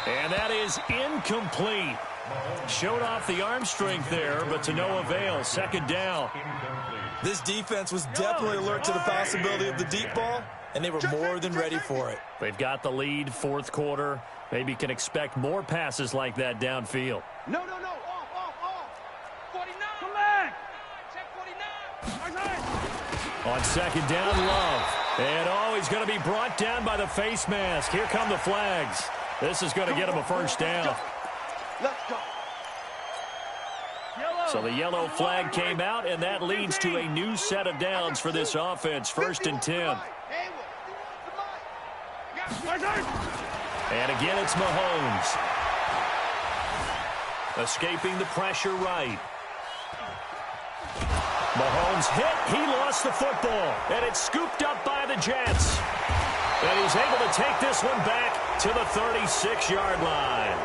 And that is incomplete. Showed off the arm strength there, but to no avail. 2nd down. This defense was definitely alert to the possibility of the deep ball, and they were more than ready for it. They've got the lead, 4th quarter. Maybe you can expect more passes like that downfield. No. Off. 49. Come back. Check 49. On 2nd down, Love. And he's going to be brought down by the face mask. Here come the flags. This is going to get him a 1st down. Let's go. So the yellow flag came out, and that leads to a new set of downs for this offense. 1st and 10. And again, it's Mahomes. Escaping the pressure right. Mahomes hit. He lost the football. And it's scooped up by the Jets. And he's able to take this one back to the 36-yard line.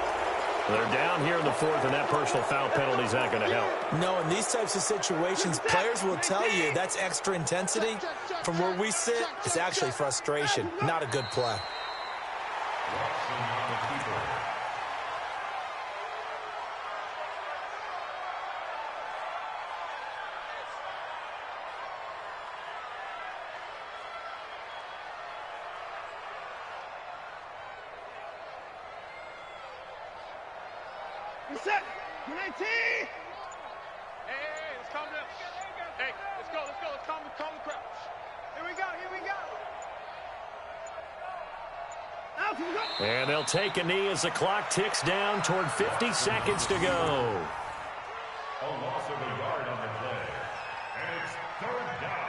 They're down here in the 4th, and that personal foul penalty is not going to help. No, in these types of situations, players will tell you that's extra intensity. From where we sit, it's actually frustration, not a good play. Reset. 19. Hey, let's calm down. Hey, let's go. Let's calm the crowd. Here we go. Out we go. And they'll take a knee as the clock ticks down toward 50 seconds to go. A loss of a yard on the play. And it's 3rd down.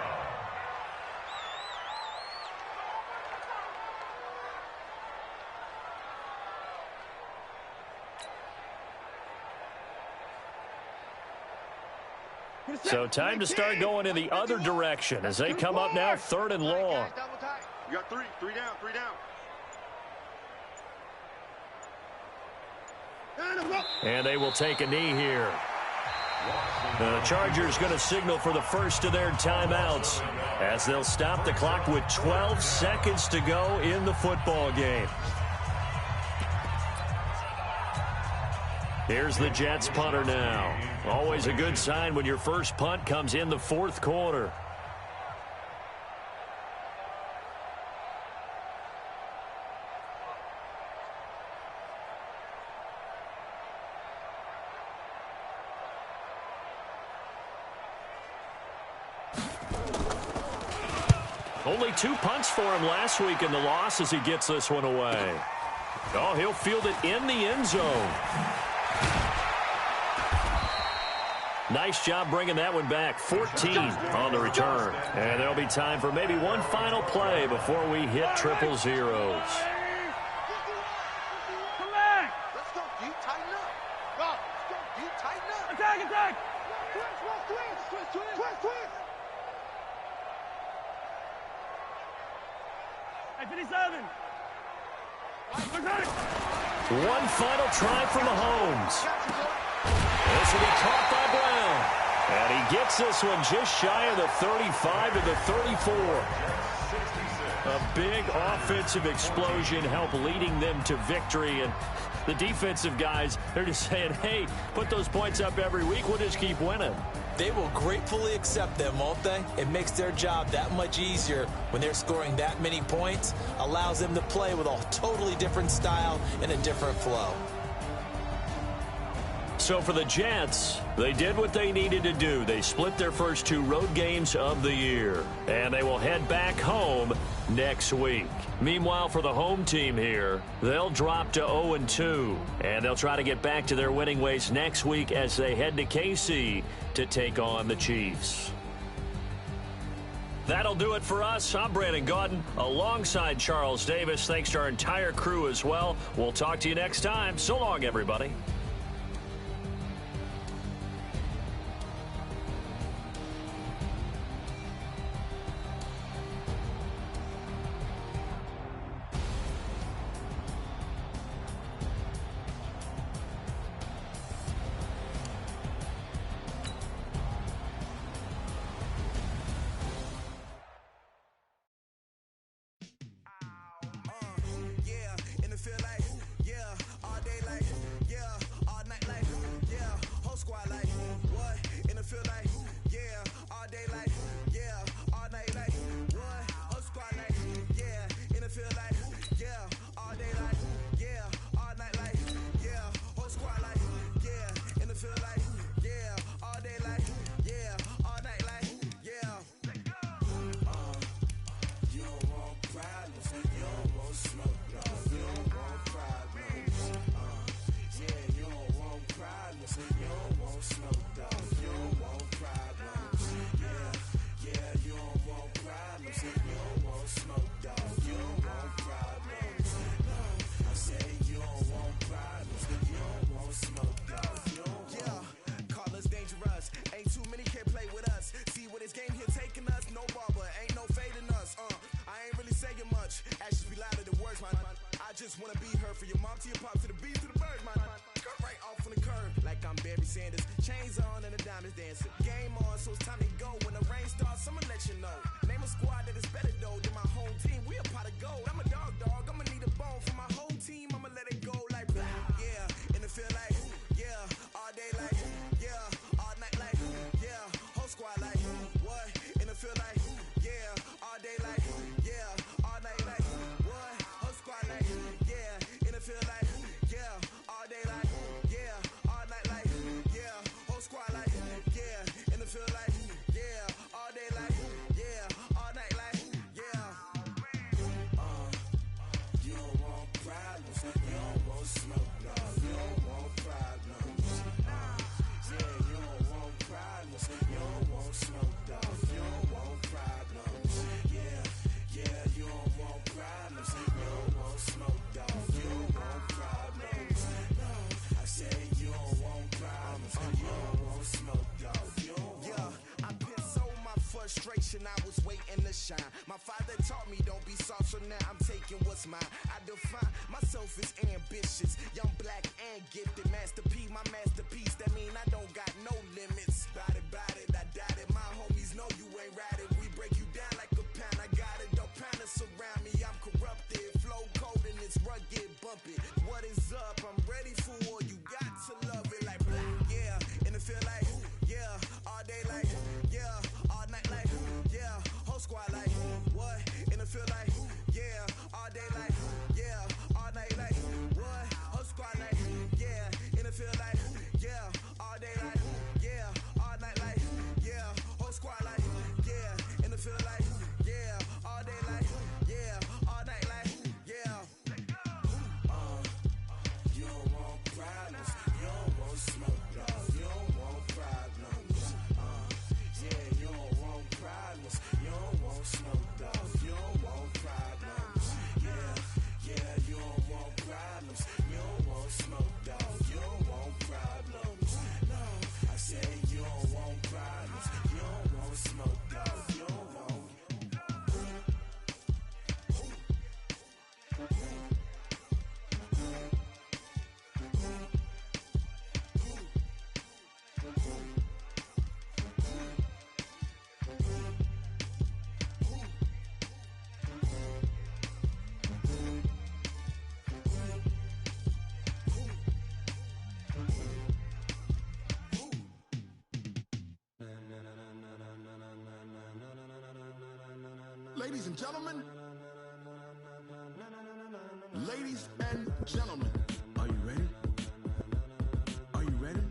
So time to start going in the other direction as they come up now 3rd and long. You got three down. And they will take a knee here. The Chargers going to signal for the first of their timeouts as they'll stop the clock with 12 seconds to go in the football game. Here's the Jets punter now. Always a good sign when your first punt comes in the 4th quarter. Only 2 punts for him last week in the loss as he gets this one away. Oh, he'll field it in the end zone. Nice job bringing that one back. 14 on the return. And there'll be time for maybe one final play before we hit triple zeros. Come back. Let's go, D. Tighten up. Let's go, D. Tighten up. Attack. Twist. Hey, 57. One final try for Mahomes. This will be caught by Brown. And he gets this one just shy of the 35 to the 34. A big offensive explosion helped leading them to victory. And the defensive guys, they're just saying, hey, put those points up every week. We'll just keep winning. They will gratefully accept them, won't they? It makes their job that much easier when they're scoring that many points. Allows them to play with a totally different style and a different flow. So for the Jets, they did what they needed to do. They split their first 2 road games of the year, and they will head back home next week. Meanwhile, for the home team here, they'll drop to 0-2, and they'll try to get back to their winning ways next week as they head to KC to take on the Chiefs. That'll do it for us. I'm Brandon Gaudin alongside Charles Davis. Thanks to our entire crew as well. We'll talk to you next time. So long, everybody. feel like, yeah, all day like, yeah, all night like, yeah, whole squad like, what? In the feel like, yeah, all day like, yeah, all night like, what? Whole squad like, yeah, in the feel like, yeah, all day like, yeah, all night like, yeah, whole squad like, yeah, in the feel like, yeah, all day like, yeah, all night like, yeah. You don't want problems, you don't want smoke, no. You don't want problems, yeah, you don't want problems, you don't want smoke, dog. You don't want problems, yeah, you don't want problems, you don't want smoke, dog. You don't want problems, no. I say you don't want problems, you don't want smoke, dog. You don't want. Call us dangerous, ain't too many can play with us. See what this game here taking us, no barber, ain't no fading us. I ain't really saying much, actions be louder than words, man. I just wanna be heard, for your mom to your pop, to the beat, to the bird, man. Cut right off on the curb, like I'm Barry Sanders. Chains on and the diamonds dancing. Game on, so it's time to go. When the rain starts, I'ma let you know. Name a squad that is better though than my home team. We a pot of gold. I'm a dog, I'ma need a bone for my whole team. I'ma let it go like blah. Yeah, and it feel like, yeah, all day like, yeah, all night like, yeah, whole squad like, what? And it feel like, yeah, all day like, yeah, all night like, what? Whole squad like, yeah, and it feel like, yeah, all day like, yeah, all night like, yeah, whole squad like, yeah, and it feel like, yeah, all day like, yeah, all night like, yeah. You don't want problems, you don't want smoke, no. You don't want problems, yeah, you don't want problems, you don't want smoke, dog. You don't want problems, yeah, you don't want problems, you don't want smoke, dog. You don't want problems, no. I say you don't want problems, you don't want smoke, dog. You don't want. Yeah, I pissed so my frustration, I was waiting to shine. My father taught me don't be soft, so now I'm taking what's mine. I define myself as ambitious, young, black, and gifted. Master P, my masterpiece, that mean I don't got no limits. Bout it, I doubt it. My homies know you ain't ratted. We break you down like a pound. I got it, don't pound us around me. I'm corrupted, flow cold and it's rugged, bump it. What is up? I'm ready for war. You got to love it like blah. Yeah, and it feel like, yeah, all day like, yeah, all night like, yeah, whole squad like, what? And it feel like, yeah, all day like, yeah, all night like, what? Whole squad like, yeah, and it feel like, yeah, all day like, yeah, all night like, yeah, whole squad like, yeah, and it feel like, yeah, all day like, yeah, all night like, yeah. You don't want problems, you don't want smoke, dog. You don't want problems, yeah, you don't want problems, you don't want smoke, dog. You don't want problems, yeah, you don't want problems, you don't want smoke, dog. You don't want problems, no. I say you don't want problems, you don't want smoke, dog. You don't want. Ladies and gentlemen, ladies and gentlemen, are you ready? Are you ready?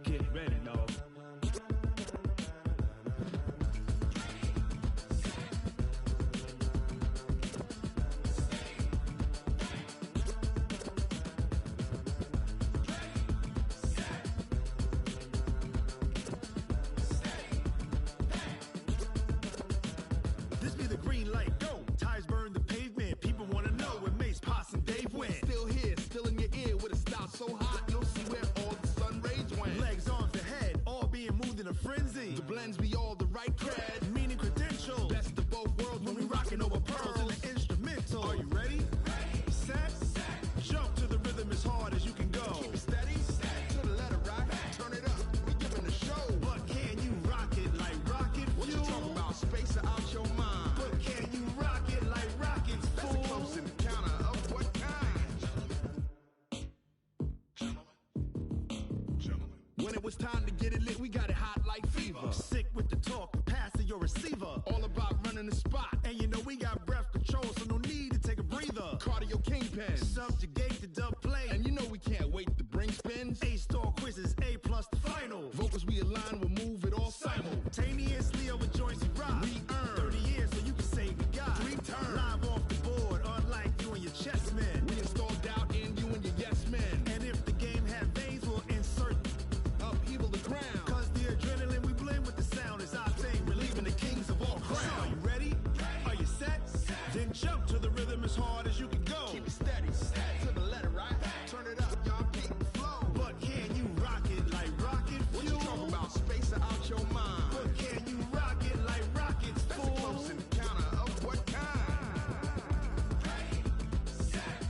Get ready, dog. This be the green light, go. Tires burn the pavement. People want to know where Mace, Poss, and Dave went. Still here, still in your ear with a style so hot, you'll see where all the sun rays went. Legs, arms, and head, all being moved in a frenzy. The blends be all the right cred, meaning credentials. Best of both worlds when we rockin' over pearls and the instrumental. Are you ready? Set. Jump to the rhythm as hard as you can go. Keep it steady, to the letter rock. Turn it up, we giving a show. But can you rock it like rocket fuel? What you talking about? Space out your mind. But can you rock it like rockets, fool? That's a close encounter of what? it's time to get it lit, we got it hot like fever. Sick with the talk, pass to your receiver. All about running the spot. And you know we got breath control, so no need to take a breather. Cardio kingpin, subjugate the dub play. And you know we can't wait to bring spins. A-star quizzes, A+ the final. Vocals we align, we'll move it all simultaneously over joints and rock. We earn 30 years, so you can say we got 3 turns. Live off the board, unlike you and your chess men. We install doubt in you and your yes men. And if the game had veins, we'll insert upheaval the ground. Cause the adrenaline we blend with the sound is our thing, relieving the kings of all crowns. So are you ready? Are you set? Then jump to the rhythm as hard as you can go. Keep it steady, to the letter, right? Turn it up, y'all, keep the flow. But can you rock it like rocket fuel? What you talking about? Space out your mind. But can you rock it like rockets, fool? That's a close encounter of what kind? Ready, set,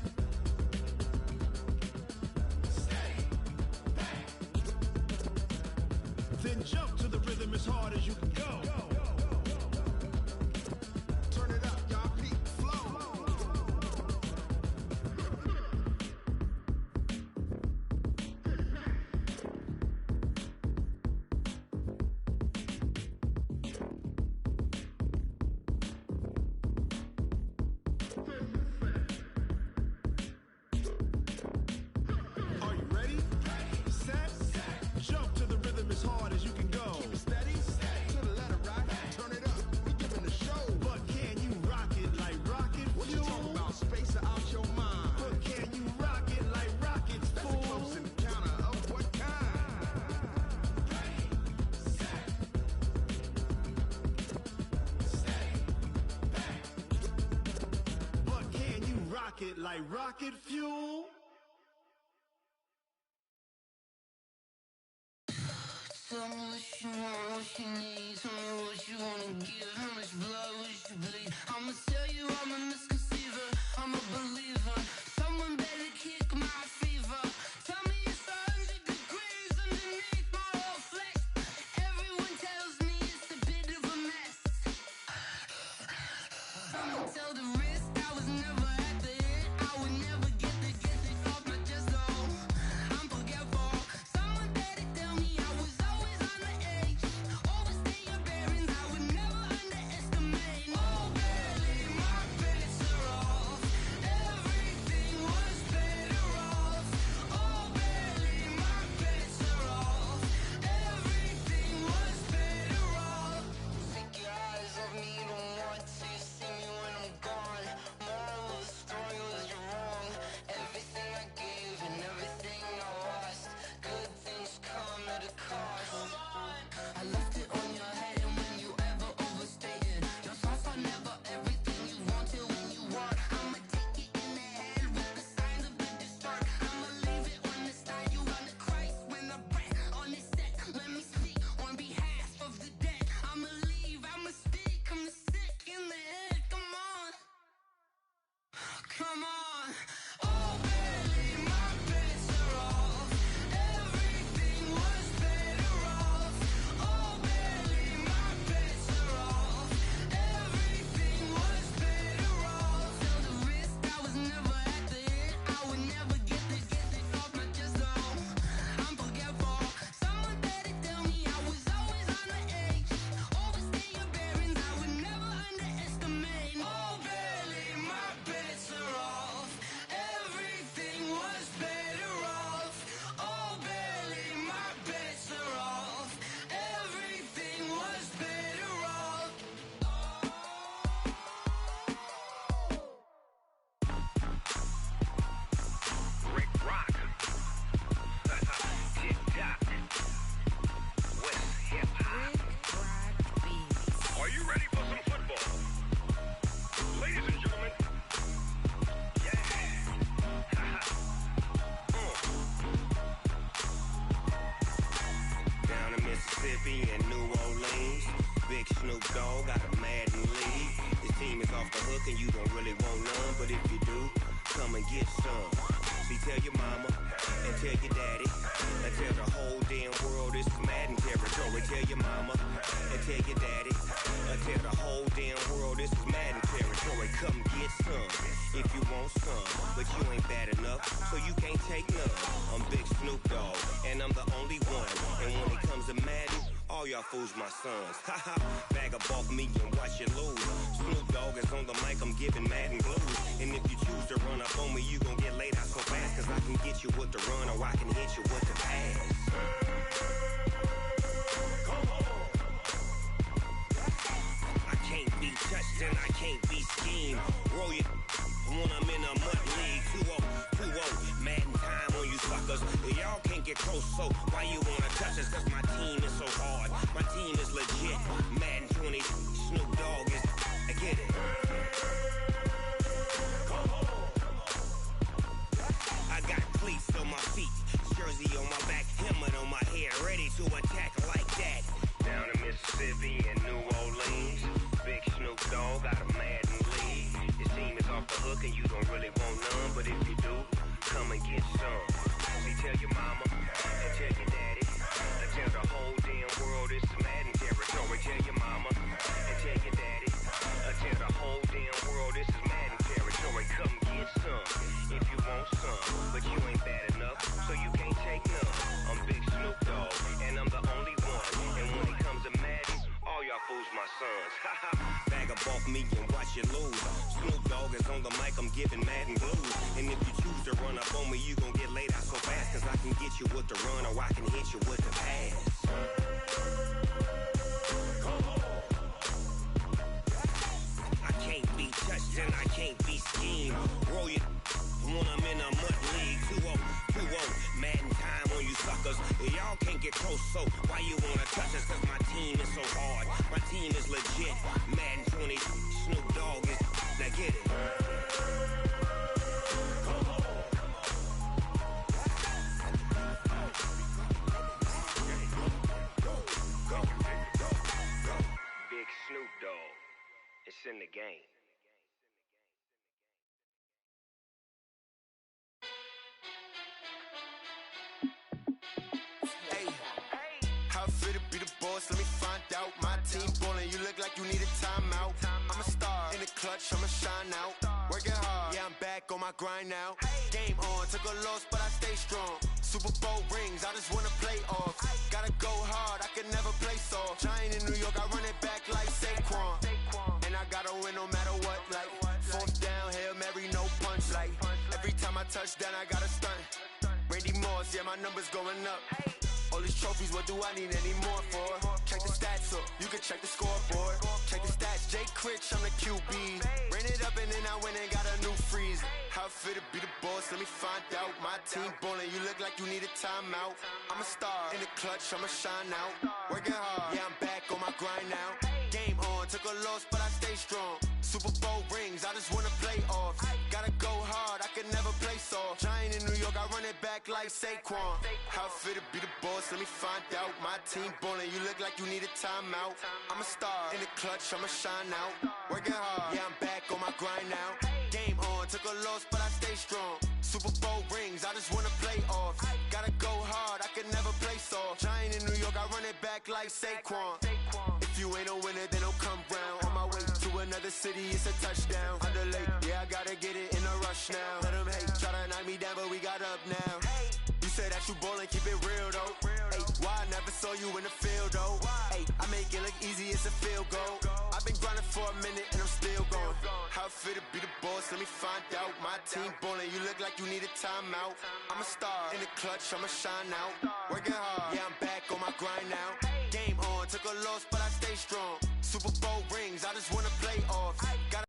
stay, back. Then jump to the rhythm as hard as you can go. Turn it up, y'all, keep the flow. Are you ready? Set, jump to the rhythm as hard as you can go. Keep it steady, to the letter, right? Turn it up, we giving the show. But can you rock it like rocket fuel? What you talking about? Space out your mind. But can you rock it like rockets, fool? That's a close encounter of what kind? Ready, set, stay, back. But can you rock it like rocket fuel? Tell me what you want, what you need. Tell me what you wanna give. How much blood would you bleed? I'ma tell you I'm a misconceiver. I'm a believer. Someone better kick my fever. Tell me it's 100 degrees underneath my whole flesh. Everyone tells me it's a bit of a mess. I'ma tell the risk I was never at the end. I would never get the off my chest, though. I'm forgetful. Someone better tell me I was always on the edge. Overstay your bearings, I would never underestimate. Oh, barely, my bets are off. Everything was better off. Oh, barely, my bets are off. Everything was better off. Take your eyes off me, don't want to see me when I'm gone. Moral of the story was you're wrong. Everything I gave and everything I lost. Good things come at a cost. I left it on your head, and when you ever overstay it, your thoughts are never everything you wanted when you want. I'ma take it in the head with the signs of the distort. I'ma leave it on the side. You run the Christ when the breath on this set. Let me speak on behalf of the dead. I'ma leave, I'ma speak. I'm the sick in the head. Come on, come on. Oh, barely, my bets are off. Everything was better off. Oh, barely, my bets are off. Everything was better off. Tell the risk I was never at the end. I would never get the off my chest, though. I'm forgetful. Someone better tell me I was always on the edge. Overstay your bearings, I would never underestimate. Oh, barely, my bets are off. Everything was better off. Oh, barely, my bets are off. Everything was better off. Rick Rock. Tick-tock. West hip-hop. Are you ready for some football? Ladies and gentlemen. Yeah. Down in Mississippi and New Orleans, Big Snoop Dogg got a Madden league. His team is off the hook and you don't really want none, but if you do, come and get some. See, tell your mama and tell your daddy and tell the whole damn world this is Madden territory. Tell your mama and tell your daddy and tell the whole damn world this is Madden territory. territory, come get some if you want some. But you ain't bad enough, so you can't take none. I'm Big Snoop Dogg, and I'm the only one. And when it comes to Madden, all y'all fools my sons. Haha, bag up off me and watch you lose. Snoop Dogg is on the mic, I'm giving Madden blues. And if you choose to run up on me, you gon' get laid out so fast. Cause I can get you with the run or I can hit you with the pass. I can't be touched and I can't be schemed. Roll you when I'm in a mud league. 2-0, 2-0, Madden time on you suckers. Y'all can't get close, so why you wanna touch us? Cause my team is so hard, my team is legit. Madden 20, Snoop Dogg is, I get it. I got cleats on my feet, jersey on my back, helmet on my head, ready to attack like that. Down in Mississippi and New Orleans, Big Snoop Dogg got a Madden league. His team is off the hook and you don't really want none, but if you do, come and get some. See, tell your mama and tell your daddy, and tell the whole damn world it's Madden territory. Tell your mama and tell your daddy, and tell the whole damn world this is Madden territory. Come get some if you want some, but you ain't bad enough, so you can't take none. I'm Big Snoop Dogg, and I'm the only one. And when it comes to Madden, all y'all fools my sons. Haha, bag up off me and watch you lose. Snoop Dogg is on the mic, I'm giving Madden blues. And if you choose to run up on me, you gon' get laid out so fast. Cause I can get you with the run or I can hit you with the pass. I can't be touched and I can't be schemed. Roll you when I'm in a mud league. 2-0, 2-0, Madden time on you suckers. Y'all can't get close, so why you wanna touch us? Cause my team is so hard, my team is legit. Madden 20, Snoop Dogg is, now get it. Big Snoop Dogg, it's in the game. How fit to be the boss? Let me find out. My team ballin', you look like you need a timeout. I'm a star in the clutch, I'ma shine out. Working hard, yeah, I'm back on my grind now. Game on, took a loss, but I stay strong. Super Bowl rings, I just wanna play off. Gotta go hard, I can never play soft. Giant in New York, I run it back like Saquon. And I gotta win no matter what, like fourth down, Hail Mary, no punch. Like every time I touch down, I gotta stunt. Randy Moss, yeah, my numbers going up. All these trophies, what do I need any more for? Check the stats up, you can check the scoreboard. Check the stats, Jake Critch, I'm the QB. Ran it up and then I went and got a new freeze. How fit to be the boss, let me find out. My team ballin', you look like you need a timeout. I'm a star in the clutch, I'ma shine out. Working hard, yeah, I'm back on my grind now. Game on, took a loss, but I stay strong. Super Bowl rings, I just wanna play off. Gotta go hard, I can never play soft. Giant in New York, I run it back like Saquon. How fit to be the boss, let me find out. My team ballin', you look like you need a timeout. I'm a star in the clutch, I'ma shine out. Working hard, yeah, I'm back on my grind now. Game on, took a loss, but I stay strong. Super Bowl rings, I just wanna play off. Gotta go hard, I can never play soft. Giant in New York, I run it back like Saquon. If you ain't a winner, then don't come round. On my way to another city, it's a touchdown. Underlay, yeah, I gotta get it in a rush now. Let them hate, try to knock me down, but we got up now. You say that you ballin', keep it real though. Hey, why I never saw you in the field though? Hey, I make it look easy, it's a field goal. I've been grinding for a minute and I'm still going. How fit to be the boss, let me find out. My team ballin', you look like you need a timeout. I'm a star in the clutch, I'ma shine out. Working hard, yeah, I'm back on my grind now. Game on, took a loss, but I stay strong. Super Bowl rings, I just wanna play off. Gotta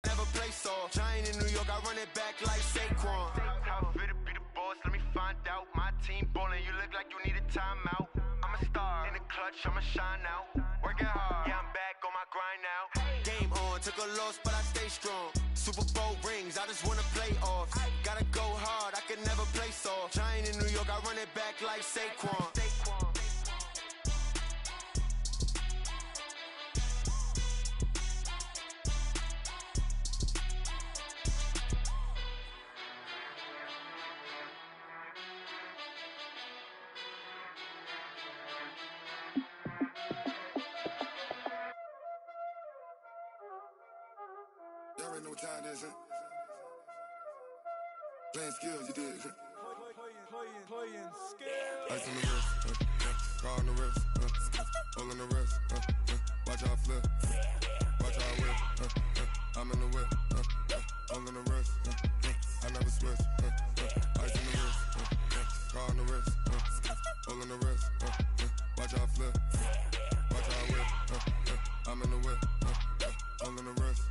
never play soft. Giant in New York, I run it back like Saquon. How fit to be the boss, let me find out. My team ballin', you look like you need a timeout. I'm a star in the clutch, I'ma shine out. Working hard, yeah, I'm back on my grind now. Game on, took a loss, but I stay strong. Super Bowl rings, I just wanna play off. Gotta go hard, I can never play soft. Giant in New York, I run it back like Saquon. know what time it is, huh? Playing skills, you did. Playing skills. Ice on the wrist, car on the wrist, hole in the wrist, watch how I flip, watch how I whip, I'm in the whip, hole in the wrist, I never switch, ice on the wrist, car on the wrist, hole in the wrist, watch how I flip, watch how I whip, I'm in the whip, hole in the wrist,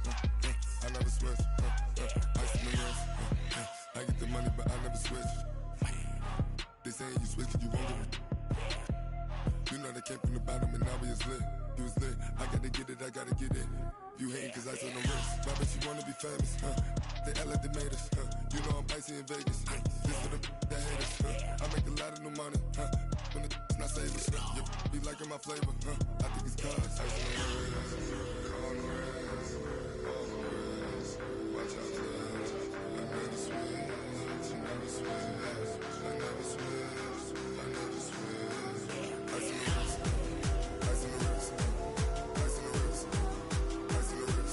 I never switch, ice on the wrist, I get the money but I never switch. They saying you switch 'cause you won't get it. You know they came from the bottom and now we is lit. You was lit, I gotta get it, I gotta get it. You hating 'cause I on the wrist. My bitch, you wanna be famous, They act like they made us, You know I'm icy in Vegas, This for the that hate us, I make a lot of new money, When the not savers, You be liking my flavor, I think it's cause ice on the wrist, on the wrist, on the wrist. Watch out, cuz I never switch, I never switch. I never switch, I never switch. Ice on the wrist, ice on the wrist, ice on the wrist, ice on the wrist, ice on the wrist,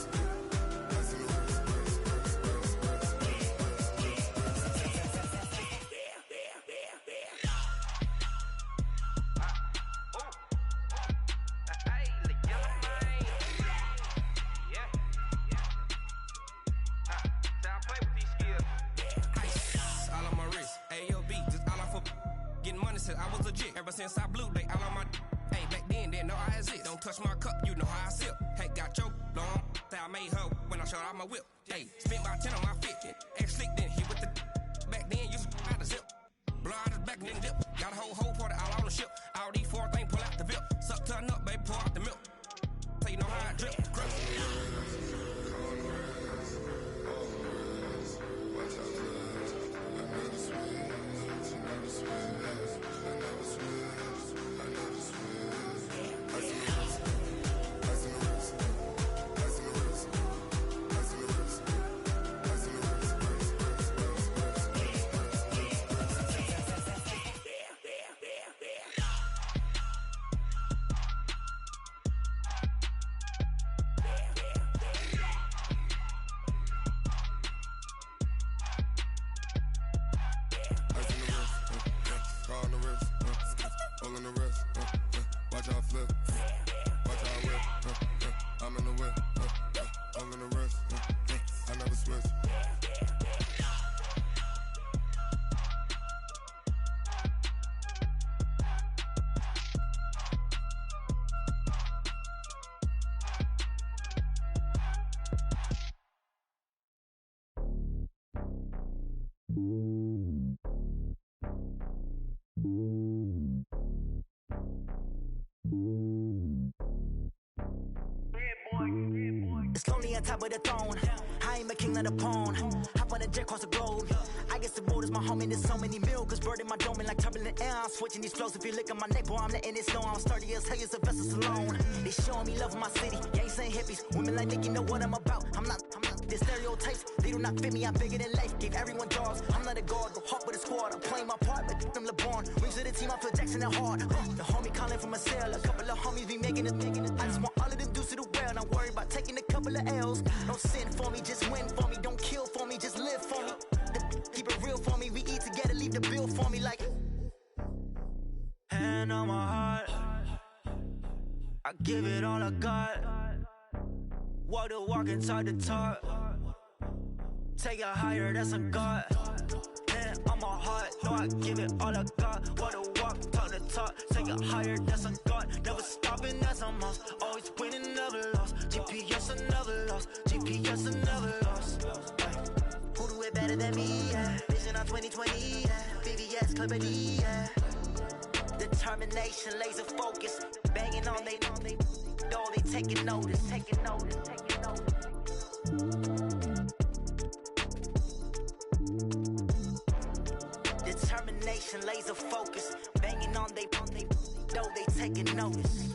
I was legit. Ever since I blew, they all on my hey, back then, didn't know I exist. Don't touch my cup, you know how I sip. Hey, got your long, I made her when I showed out my whip. Hey, spent about 10 on my fit. Ex-slick, then hit with the back then, used to out the zip. Blow out his back, then dip. Got a whole party all on the ship. All these 4 things, pull out the VIP. Suck, turn up, baby, pour out the milk. So you know how I drip. Crush. watch out, cuz I never switch, I never switch. It's lonely on top of the throne. I ain't a king of the pawn. Hop on a jet across the globe. I guess the road is my home and there's so many milk. Cause bird in my dome and like turbulent air. I'm switching these flows. If you look at my neck, boy, I'm letting it snow. I'm sturdy as hell as a vessel alone. They showing me love in my city. Gangsta hippies. Women like Nicky know what I'm about. I'm not the stereotypes. They do not fit me. I'm bigger than life. Gave everyone dogs. I'm not a guard. Go hard with a squad. I'm playing my part. But I'm LeBron. Wings of the team. I feel Jackson and hard. The homie calling from a cell. A couple of homies be making it. I just want all of them dudes to do well. Not worry about taking a couple of L's. Don't sin for me. Just win for me. Don't kill for me. Just live for me. Keep it real for me. We eat together. Leave the bill for me like. Hand on my heart. I give it all I got. Walk the walk and talk the talk. Take it higher, that's a God. Hand on my heart, no, I give it all I got. Walk the walk, talk the talk. Take it higher, that's a God. Never stopping, that's a must. Always winning, never lost. GPS, I never lost. GPS, I never lost. Who do it better than me? Yeah. Vision on 2020, yeah. VVS, Clarity, yeah. Determination, laser focus. Banging on they door, they taking notice, taking notice, taking notice. Determination, laser focus. Banging on they door, they taking notice.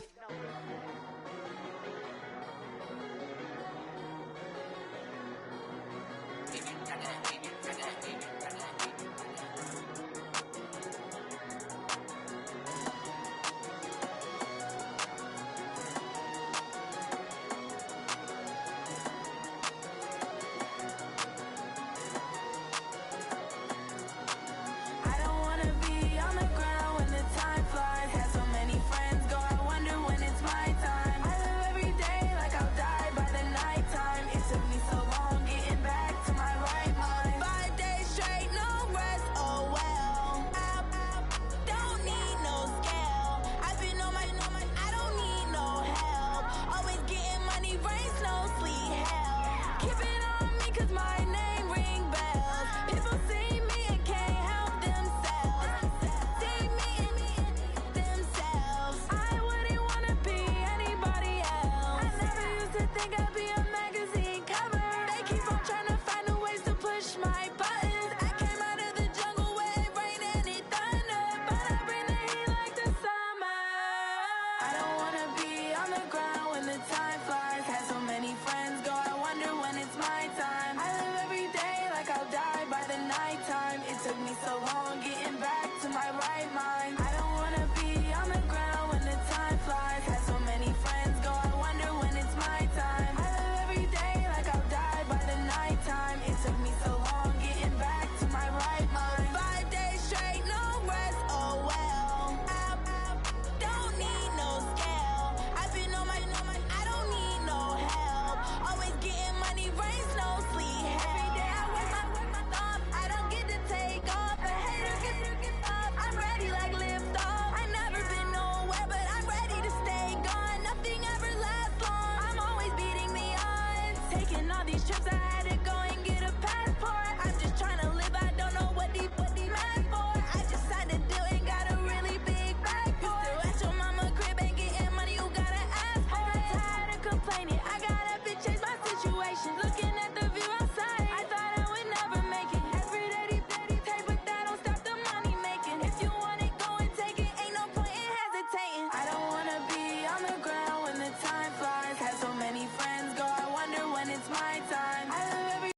these trips, I had to go and get a passport. I'm just trying to live, I don't know what these mad for. I just signed a deal and got a really big bag for it. Still at your mama crib and getting money, you gotta ask for it. I'm tired of complaining, I gotta change my situation. Looking at the view outside, I thought I would never make it. Every day they pay, but that don't stop the money making. If you want it, go and take it, ain't no point in hesitating. I don't wanna be on the ground when the time flies. Had so many friends go, I wonder when it's my time. I live every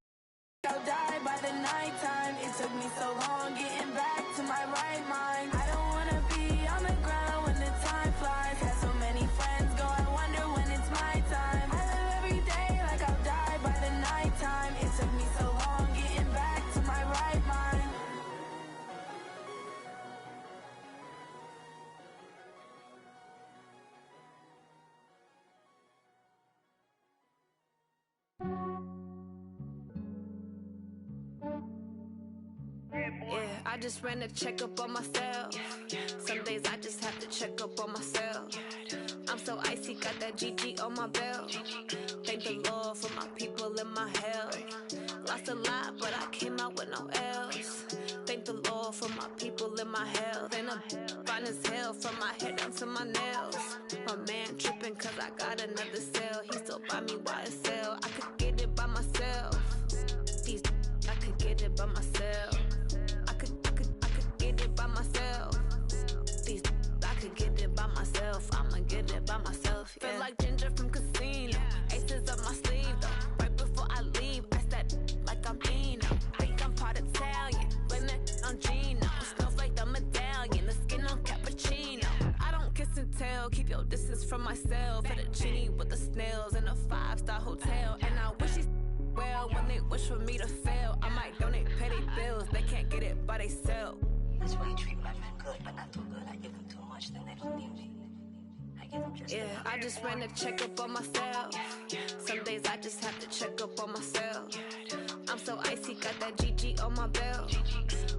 I'll die by the nighttime. It took me so long getting back to my right mind. I don't wanna be on the ground when the time flies. Had so many friends go, I wonder when it's my time. I live every day like I'll die by the nighttime. It took me so long getting back to my right mind. Yeah, I just ran a checkup on myself. Some days I just have to check up on myself. I'm so icy, got that GG on my belt. Thank the Lord for my people in my health. Lost a lot, but I came out with no else. Thank the Lord for my people in my health. And I'm fine as hell from my head down to my nails. My man tripping cause I got another cell. He still buy me YSL. I could get it by myself. These I could get it by myself. I could get it by myself. These I could get it by myself. I'ma get it by myself. Yeah. Feel like Ginger from Casino. Aces up my sleeve though. Right before I leave, I said like I'm Dino. Think I'm part Italian. Blame that on Gino. Smells like the medallion. The skin on cappuccino. I don't kiss and tell. Keep your distance from myself. Fettuccine with the snails in a 5-star hotel. And I wish he's well when they wish for me to fail. I might donate petty bills. They can't get it by themselves. That's why you treat my men good, but not too good. I give them too much, then they don't need me. I give them just yeah, I just ran a checkup on myself. Some days I just have to check up on myself. I'm so icy, got that GG on my belt.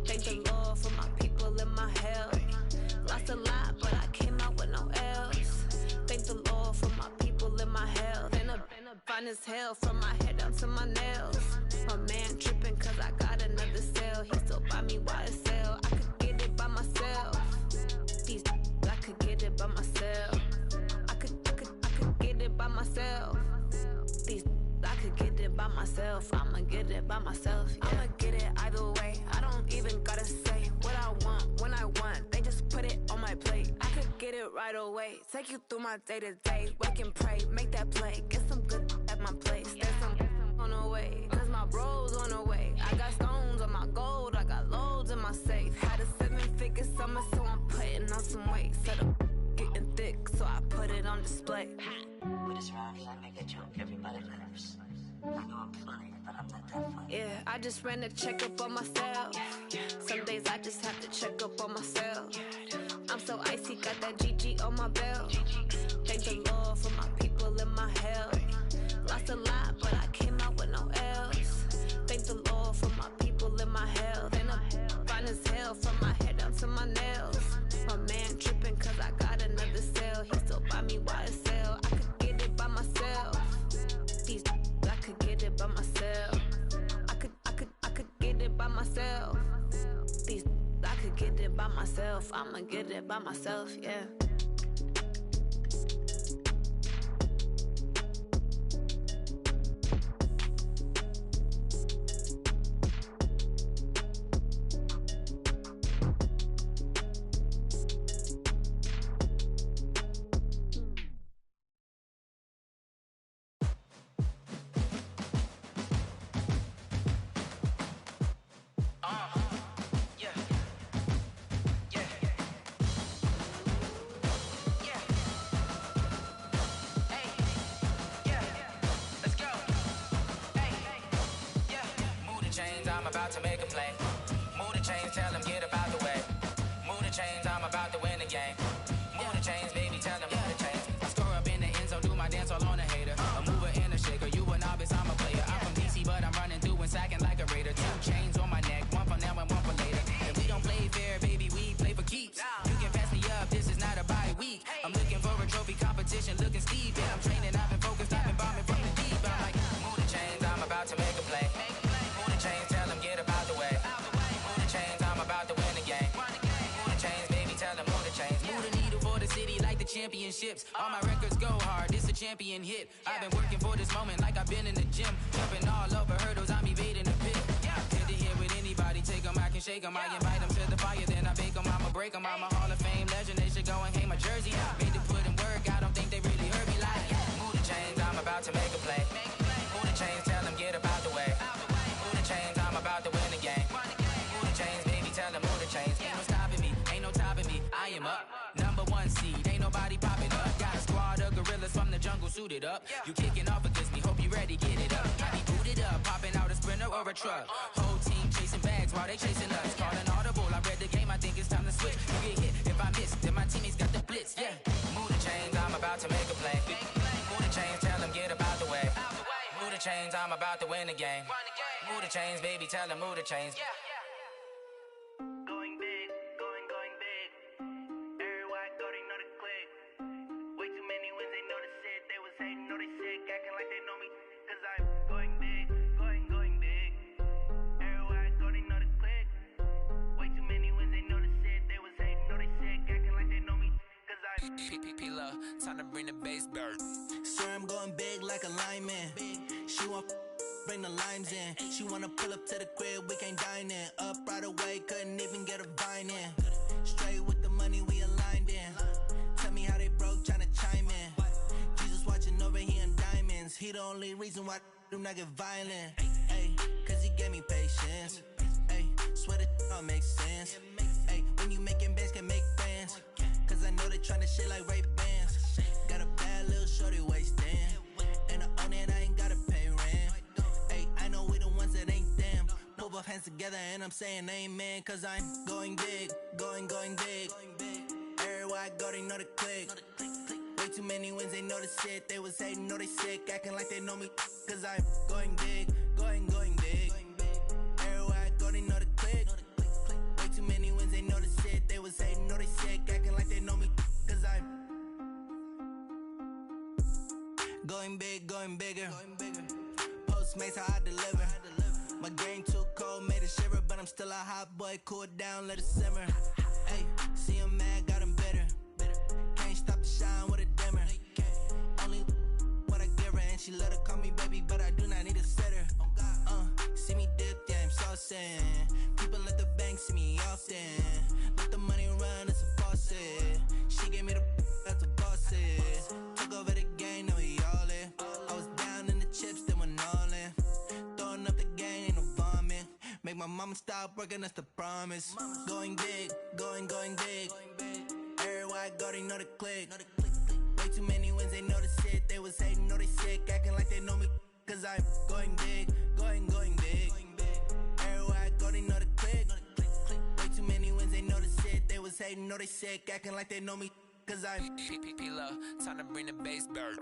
Thank the Lord for my people in my health. Lost a lot, but I came out with no else. Thank the Lord for my people in my health. And I'm fine as hell from my head down to my nails. My man tripping cause I got another cell. He still buy me YSL. I could get it by myself. These I could get it by myself. I could get it by myself. These I could get it by myself. I'ma get it by myself. Yeah. I'ma get it either way. I don't even gotta say what I want when I want. They just put it on my plate. I could get it right away. Take you through my day to day. Wake and pray, make that play. Get some good at my place. There's some on the way. Cause my bro's on the way. I got stones on my gold. I got loads in my safe. Had a 7-figure summer, so I'm putting on some weight. Set up getting thick, so I put it on display. With this round here, I make a joke, everybody laughs. I know I'm funny, but I'm not that funny. Yeah, I just ran a checkup on myself. Some days I just have to check up on myself. I'm so icy, got that GG on my belt. Thank the Lord for my people in my health. Lost a lot, but I came out with no else. Thank the Lord for my people in my health. And I'm fine as hell from my head down to my nails. My man tripping cause I got another cell. He still buy me YSL. I could get it by myself. These I could get it by myself. I could get it by myself. These I could get it by myself. I'ma get it by myself, yeah. I'm about to make a play. Move the chains, tell them get about the way. Move the chains, I'm about to win the game. Move the chains, baby, tell them move the chains. I score up in the end zone, do my dance all on a hater. A mover and a shaker, you a novice, I'm a player. I'm from DC, but I'm running through and sacking like a raider. 2 chains on my neck, one for now and one for later. If we don't play fair, baby, we play for keeps. You can pass me up, this is not a bye week. I'm looking for a trophy competition, looking steep. Yeah, I'm training, I've been focused, I've been bombing from the deep. I'm like, move the chains, I'm about championships. All my records go hard, this a champion hit. I've been working for this moment like I've been in the gym. Jumping all over hurdles, I'm evading the pit. Head to head with anybody, take them, I can shake them. I invite them to the fire, then I bake them, I'ma break them. I'm a Hall of Fame legend, they should go and hang my jersey. Made to put in work, I don't think they really heard me like. Move the chains, I'm about to make a play. Move the chains, tell them get up out the way. Move the chains, I'm about to win the game. Move the chains, baby, tell them move the chains. Ain't no stopping me, ain't no topping me. I am up, #1 seed, ain't nobody popping up. Got a squad of gorillas from the jungle suited up. You kicking off against me, hope you ready, get it up. I be booted up, popping out a sprinter or a truck. Whole team chasing bags while they chasing us. Calling audible, I read the game, I think it's time to switch. You get hit, if I miss, then my teammates got the blitz, yeah. Move the chains, I'm about to make a play. Move the chains, tell them get up out the way. Move the chains, I'm about to win the game. Move the chains, baby, tell them move the chains. Going big, going big. Everywhere I go, they know the click. Way too many wins, they know the shit. They was hating, know they sick, acting like they know me. Cause I'm going big, going big. Everywhere I go, they know the click. Way too many wins, they know the shit. They was hating, know they sick, acting like they know me. Cause I'm P-P-P-Love, time to bring the bass bird. Swear I'm going big like a lineman. She want bring the limes in. She wanna pull up to the crib, we can't dine in. Up right away, couldn't even get a vine in. Straight with the money, we aligned in. Tell me how they broke, tryna chime in. Jesus watching over here in diamonds. He the only reason why I do not get violent. Ay, cause he gave me patience. Ay, swear that all makes sense. Ay, when you making bands, can make friends. Cause I know they tryna shit like Ray-Bans. Got a bad little shorty wasting. And I own it, I ain't gotta pay rent. Ay, I know we the ones that ain't them. Pull both hands together and I'm saying amen. Cause I'm going big, going big. Everywhere I go, they know the click. Way too many wins, they know the shit. They was hating, know they sick, acting like they know me. Cause I'm going big, going big. Everywhere I go, they know the click. Way too many wins, they know the shit. They was hating, know they sick, acting like they know me. Cause I'm going big, going bigger. Postmates, how I deliver. My game too cold, made it shiver. But I'm still a hot boy, cool it down, let it simmer. Hey, see him mad, got him bitter. Can't stop the shine with a dimmer. Only what I give her, and she let her call me baby, but I do not need a sitter. See me dip, yeah, I'm saucing. People at the bank see me often. Let the money run, it's a faucet. She gave me the that's a boss is. Took over the game, now we all in. I was down in the chips, then went all in. Throwing up the game, ain't no vomit. Make my mama stop working, that's the promise. Going big, going big. Everywhere I go, they know the click. Way too many wins, they know the shit. They was hating, know they sick, acting like they know me. Cause I'm going big, going big. Everywhere I go, they know the click. Way too many wins, they know the shit. They was hating, know they sick, acting like they know me. Cause I'm P-P-P-Love, time to bring the bass bird.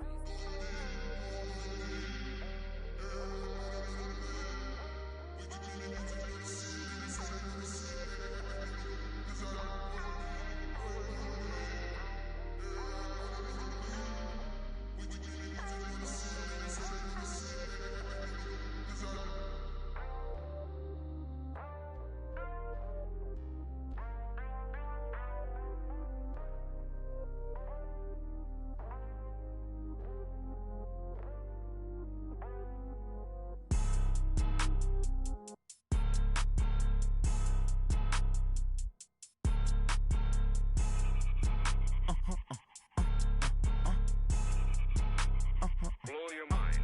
blow your mind.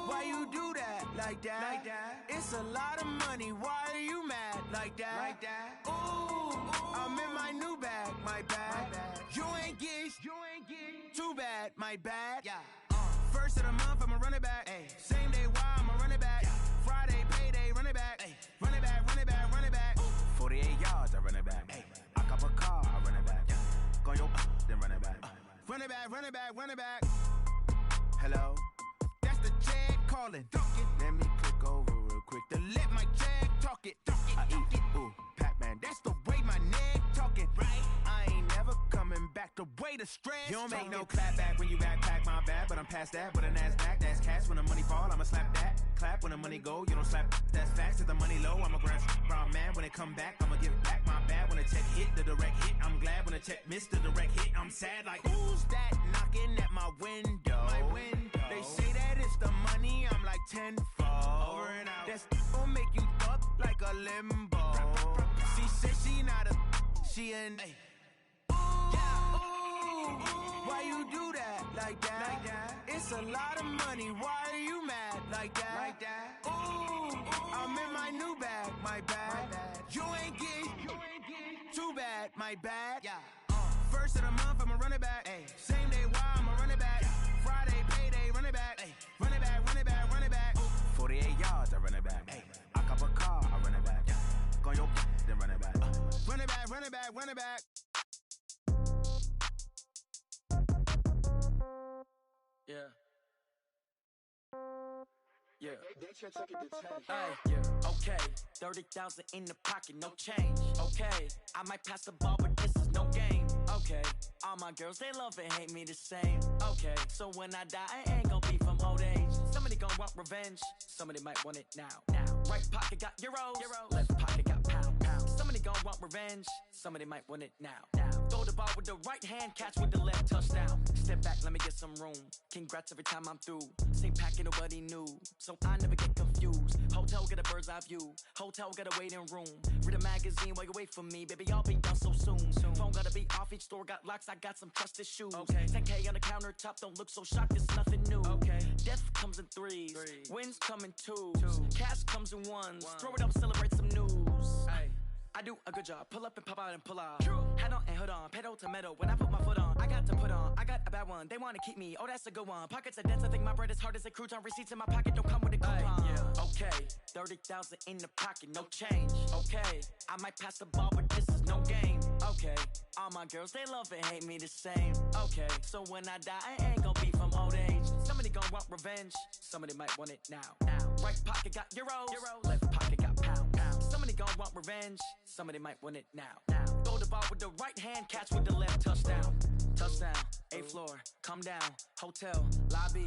Why you do that? Like that? It's a lot of money. Why are you mad? Like that? Ooh, I'm in my new bag. My bad. You ain't get too bad. My bad. Yeah. First of the month, I'ma run it back. Ay. Same day, why I'ma run it back. Yeah. Friday, payday, run it back. Ay. Run it back, run it back, run it back. 48 yards, I run it back. Ay. I cop a car, I run it back. Yeah. Go your then run it back. Run it back, run it back, run it back. Hello? That's the Jag calling. Let me click over real quick. To let my Jag talk it. I eat, ooh, Pac-Man. That's the way my neck talking. Right? I ain't never coming back the way way to stress. You don't make no clap back when you backpack, my bad, but I'm past that. With a NASDAQ, that's cash. When the money fall, I'ma slap that. Clap when the money go, you don't slap. That's facts. If the money low, I'ma grab brown man. When it come back, I'ma give back my bad. When the check hit, the direct hit, I'm glad. When the check missed the direct hit, I'm sad. Like, who's that knocking at my window? They say that it's the money, I'm like tenfold. Over and out. That's gon' make you fuck like a limbo. She said she not a, she an. Why you do that like that? It's a lot of money. Why are you mad like that? Ooh, I'm in my new bag, my bad. You ain't getting too bad, my bad. First of the month, I'ma run it back. Same day, why I'ma run it back. Friday, payday, run it back. Run it back, run it back, run it back. 48 yards, I run it back. I cop a car, I run it back. Go on your then run it back. Run it back, run it back, run it back. Yeah. Yeah. Hey, yeah. Okay, 30,000 in the pocket, no change. Okay, I might pass the ball, but this is no game. Okay, all my girls, they love and hate me the same. Okay, so when I die, I ain't gon' be from old age. Somebody gon' want revenge, somebody might want it now. Right pocket got euros, left pocket got pound. Somebody gon' want revenge, somebody might want it now. Throw the ball with the right hand, catch with the left, touchdown. Step back, let me get some room. Congrats every time I'm through. Same packet, nobody knew, so I never get confused. Hotel get a bird's eye view. Hotel get a waiting room. Read a magazine while you wait for me, baby. I'll be done so soon. Phone gotta be off. Each store got locks. I got some trusted shoes. 10K on the countertop. Don't look so shocked. It's nothing new. Death comes in threes. Wins come in twos. Cash comes in ones. Throw it up, celebrate some news. I do a good job. Pull up and pop out and pull out. Head on and hood on. Pedal to metal. When I put my foot on, I got to put on. I got a bad one. They want to keep me. Oh, that's a good one. Pockets are dense. I think my bread is hard as a crouton. Receipts in my pocket don't come with a coupon. Okay, 30,000 in the pocket, no change. Okay, I might pass the ball, but this is no game. Okay, all my girls, they love and hate me the same. Okay, so when I die, I ain't gon' be from old age. Somebody gon' want revenge. Somebody might want it now. Right pocket got euros. Left pocket got pound. Somebody gon' want revenge. Somebody might want it now. Throw the ball with the right hand, catch with the left, touchdown. Touchdown, 8th floor, come down, hotel, lobby.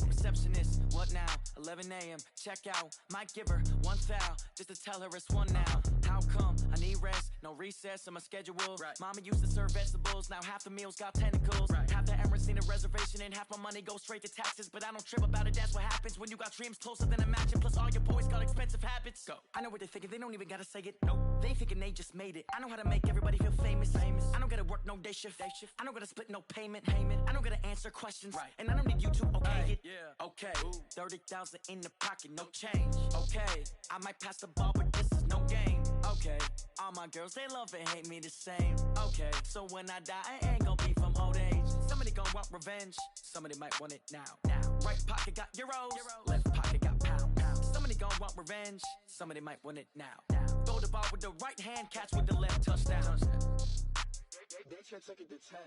Receptionist, what now? 11 a.m., check out. Might give her one foul, just to tell her it's one now. How come? I need rest, no recess in my schedule. Mama used to serve vegetables, now half the meals got tentacles. Half the Emirates need a reservation and half my money goes straight to taxes. But I don't trip about it, that's what happens when you got dreams closer than a match. And plus all your boys got expensive habits. I know what they're thinking, they don't even gotta say it. They thinking they just made it. I know how to make everybody feel famous. I don't gotta work no day shift. I don't gotta split no payment. I don't gotta answer questions. And I don't need you to okay it. Okay, 30,000 in the pocket, no change. Okay, I might pass the ball, but this is no game. Okay, all my girls, they love and hate me the same. Okay, so when I die, I ain't gon' be from old age. Somebody gon' want revenge, somebody might want it now. Right pocket got euros, left pocket got pound. Somebody gon' want revenge, somebody might want it now. Throw the ball with the right hand, catch with the left, touchdown. They should take it to 10.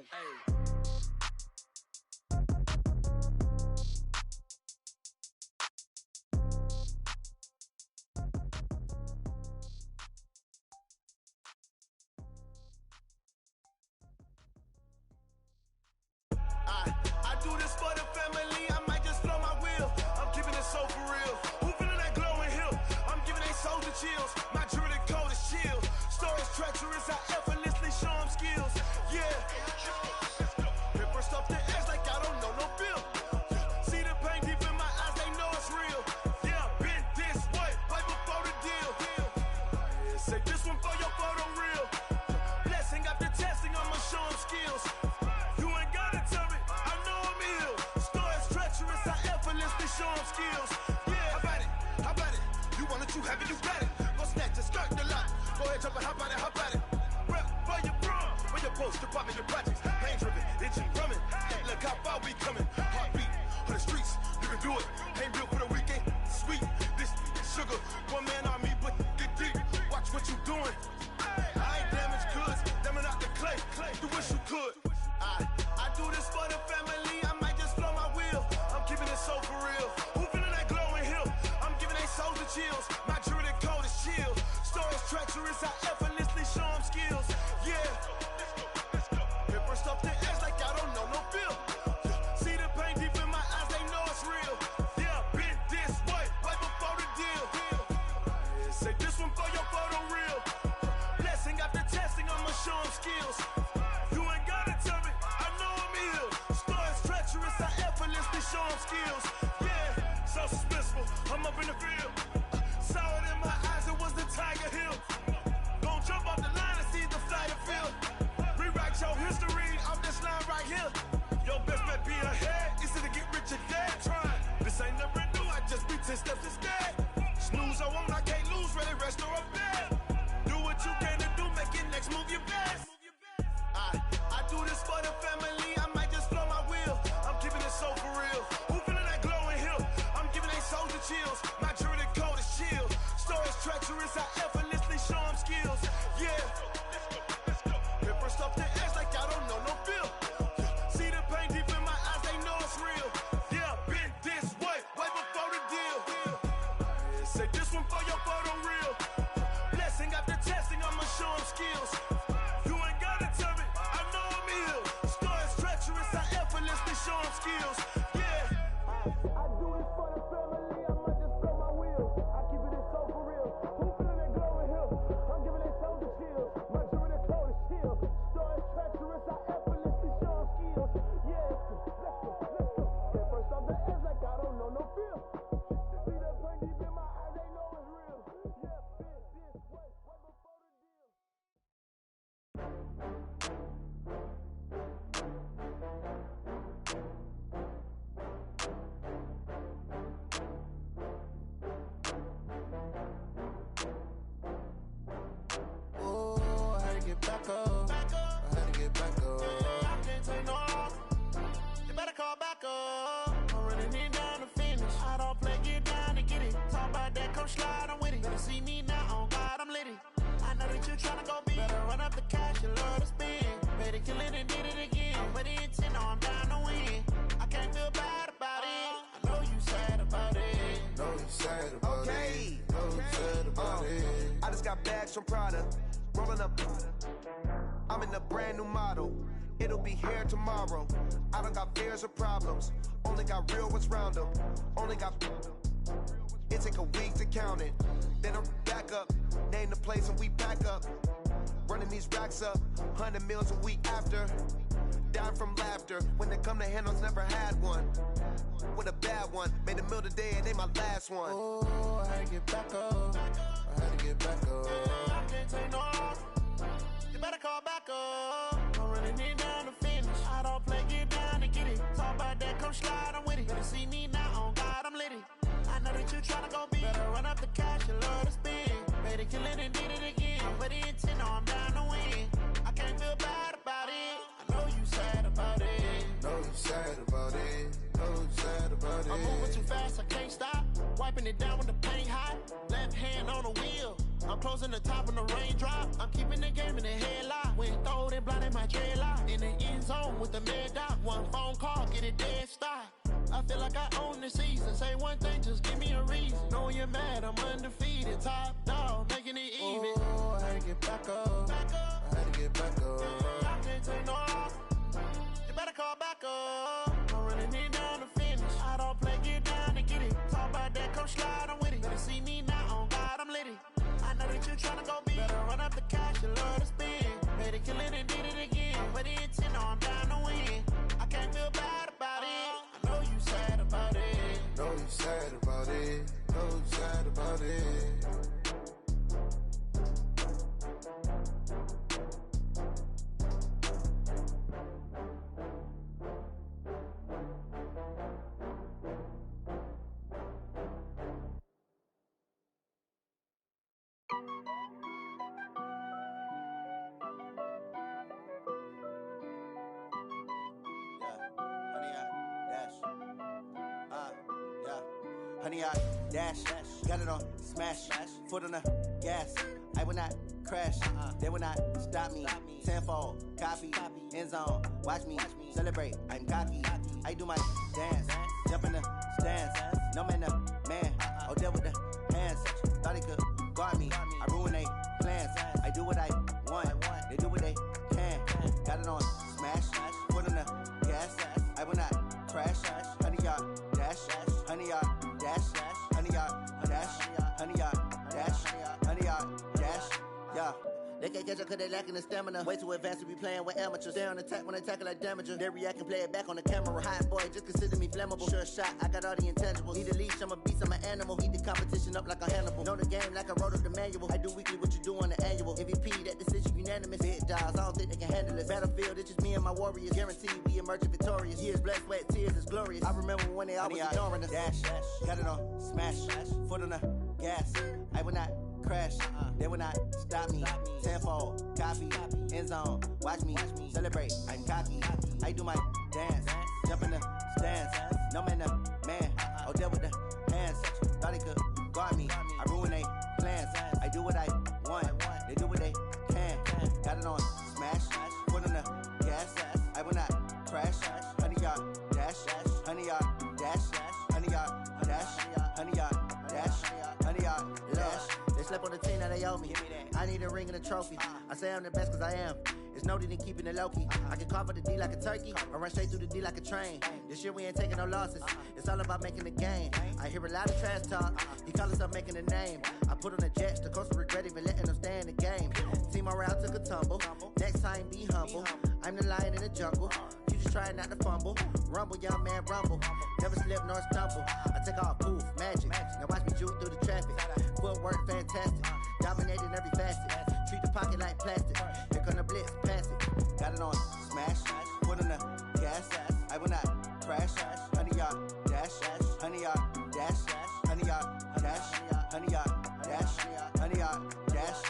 I do this for the family, I might just blow my wheel. I'm keeping it so for real. Who feeling that glowing hill? I'm giving they soldier chills. My jewelry code is chill. Stories treacherous, I effortlessly show them skills. Yeah. Ripper stuff the edge like I don't know no feel. See the pain deep in my eyes, they know it's real. Yeah, been this way, right before the deal. Say this one for your photo reel. Blessing after testing, I'ma show them skills. You ain't gotta tell me, I know I'm ill. Stories treacherous, I effortlessly show them skills. Yeah, how about it? You want it, you have it, you got it. Go snatch it, skirt the lot. Go ahead, jump it, how about it? Rep for your brum, for your post, department, your projects. Pain driven, itching, drumming. Look how far we coming. Heartbeat for the streets, you can do it. Ain't built for the weekend, sweet. This sugar, one man army, but get deep. Watch what you doing. I ain't damaged goods, damn out the clay. You wish you could. I do this for the family, I might just blow my wheel. I'm keeping it so for real. Who feeling that glowing hill? I'm giving they soldier chills. My jewelry code is chill. Stories treacherous, I effortlessly show them skills. Yeah. in the field. Saw it in my eyes, it was the Tiger Hill. Gon' jump off the line and see the flight of field. Rewrite your history off this line right here. Your best bet be ahead, easy to get rich or dead trying. This ain't never new, I just be 10 steps instead. Snooze I won't, I can't lose, ready, rest or up bed. Do what you can to do, make your next move your best. I do this for the family, I might just flow my wheel. I'm keeping it so for real. Who feeling that glowing hill? I'm giving they soldier chills. My jewelry coat is chill. Stories treacherous, I effortlessly show them skills. Yeah. Hit first off the edge like I don't know no feel. See the pain deep in my eyes, they know it's real. Yeah, been this way before the deal. Say this one for your photo real. Blessing after testing, I'ma show them skills. You ain't gotta tell me, I know I'm ill. Stories treacherous, I effortlessly show them skills. Yeah. I do this for the family, I might just throw my wheel. I keep it so for real. Who feeling that glowing hill? I'm giving they soldier chills. My jewelry coat is chill. Stories treacherous, I effortlessly show them skills. Yeah, let's go. Hit first off the edge like I don't know no feel. See that pain deep in my eyes, they know it's real. Yeah, been this way before the deal. Oh, I had to get back up. I had to get back up. I can't take no off. You better call back up. I'm running in down to finish. I don't play, get down to get it. Talk about that, come slide, I'm with it. Better see me now, on God, I'm lit it. I know that you tryna go big. Better run up the cash, you love to spend. Better kill it and did it again. I'm with the intent, no, I'm down to win. I can't feel bad about it. I know you sad about it. Know you sad about it. Know you sad about it. I just got bags from Prada, rolling up. I'm in a brand new model. It'll be here tomorrow. I don't got fears or problems. Only got real ones round them. Only got. It take a week to count it. Then I'm back up. Name the place and we pack up. Running these racks up. 100 meals a week after. Down from laughter. When they come to handles, never had one. With a bad one. Made a meal today and they my last one. Oh, I had to get back up. I had to get back up. I can't take no off. You better call back up. I'm running in down to finish. I don't play, get down to get it. Talk about that, come slide, I'm with it. Better see me now, on God, I'm lit it. I know that you tryna go big. Better run up the cash, you love to spend. Better kill it and did it again. I'm with the intent, no, I'm down to win. I can't feel bad about it. I know you sad about it. Know you sad about it. Know you sad about it. I'm moving too fast, I can't stop. Wiping it down when the paint hot. Left hand on the wheel. I'm closing the top when the raindrop. I'm keeping the game in the headlock. When throwed and blinded my dreadlock. In the end zone with the mad dot. One phone call, get it dead stop. I feel like I own the season. Say one thing, just give me a reason. Knowing you're mad, I'm undefeated. Top dog, making it even. Oh, I had to get back up. I had to get back up. I can't take no off. You better call back up. I'm running in down to finish. I don't play, get down to get it. Talk about that, come slide, I'm with it. Better see me now, on God, I'm lit it. I know that you tryna go big. Better run up the cash, you love to spend. Better kill it and did it again. With the intent, no, I'm down to win. I can't feel bad about it. I know you sad about it. Know you sad about it. Know you sad about it. Honey, I dash, got it on smash, foot on the gas. I will not crash, they will not stop me. Tenfold, copy, end zone, watch me celebrate. I'm cocky, I do my dance, jump in the stands. No man, the man, oh, there with the hands. Thought he could guard me, I ruin they plans. I do what I want, they do what they can. Got it on smash, foot on the gas. I will not crash, honey, y'all dash, honey, y'all dash, honey, y'all dash, honey, y'all dash, honey, y'all dash, yeah. They can can't catch up cause they lacking the stamina. Way too advanced to be playing with amateurs. Stay on attack when I tackle like damager. They react and play it back on the camera. Hot boy, just consider me flammable. Sure shot, I got all the intangibles. Need a leash, I'm a beast, I'm an animal. Eat the competition up like a Hannibal. Know the game like I wrote up the manual. I do weekly what you do on the annual. MVP, that decision unanimous. Big dogs, I don't think they can handle it. Battlefield, it's just me and my warriors. Guaranteed we emerging victorious. Years, blood, sweat, tears, it's glorious. I remember when they always ignoring us. Dash, got it on, smash, foot on the gas. I will not crash, they will not stop me. Tenfold, copy, end zone, watch me celebrate. I'm cocky, I do my dance, jump in the stands. No man, the man, oh, deal with the hands. Thought he could guard me, I ruin they plans. I do what I want, they do what they can. Got it on, smash, foot on the gas. I will not crash, 100 yard dash, 100 yard dash, 100 yard dash, 100 yard dash, 100 yard dash. They slept on the team that they owe me. I need a ring and a trophy. I say I'm the best cause I am. It's no need in keeping it low-key. I can carve up the D like a turkey or run straight through the D like a train. This year we ain't taking no losses. It's all about making the game. I hear a lot of trash talk. He call himself making a name. I put on the Jets. The coach will regret even letting them stay in the game. Team morale took a tumble. Next time be humble. I'm the lion in the jungle. You just try not to fumble. Rumble, young man, rumble. Never slip nor stumble. I take off, poof, magic. Now watch me juke through the traffic. Footwork fantastic. Dominating every facet. Treat the pocket like plastic. Here come the blitz, pass it. Got it on, smash. Foot on the gas. I will not crash. 100 yard dash. 100 yard dash. 100 yard dash. 100 yard dash. 100 yard dash.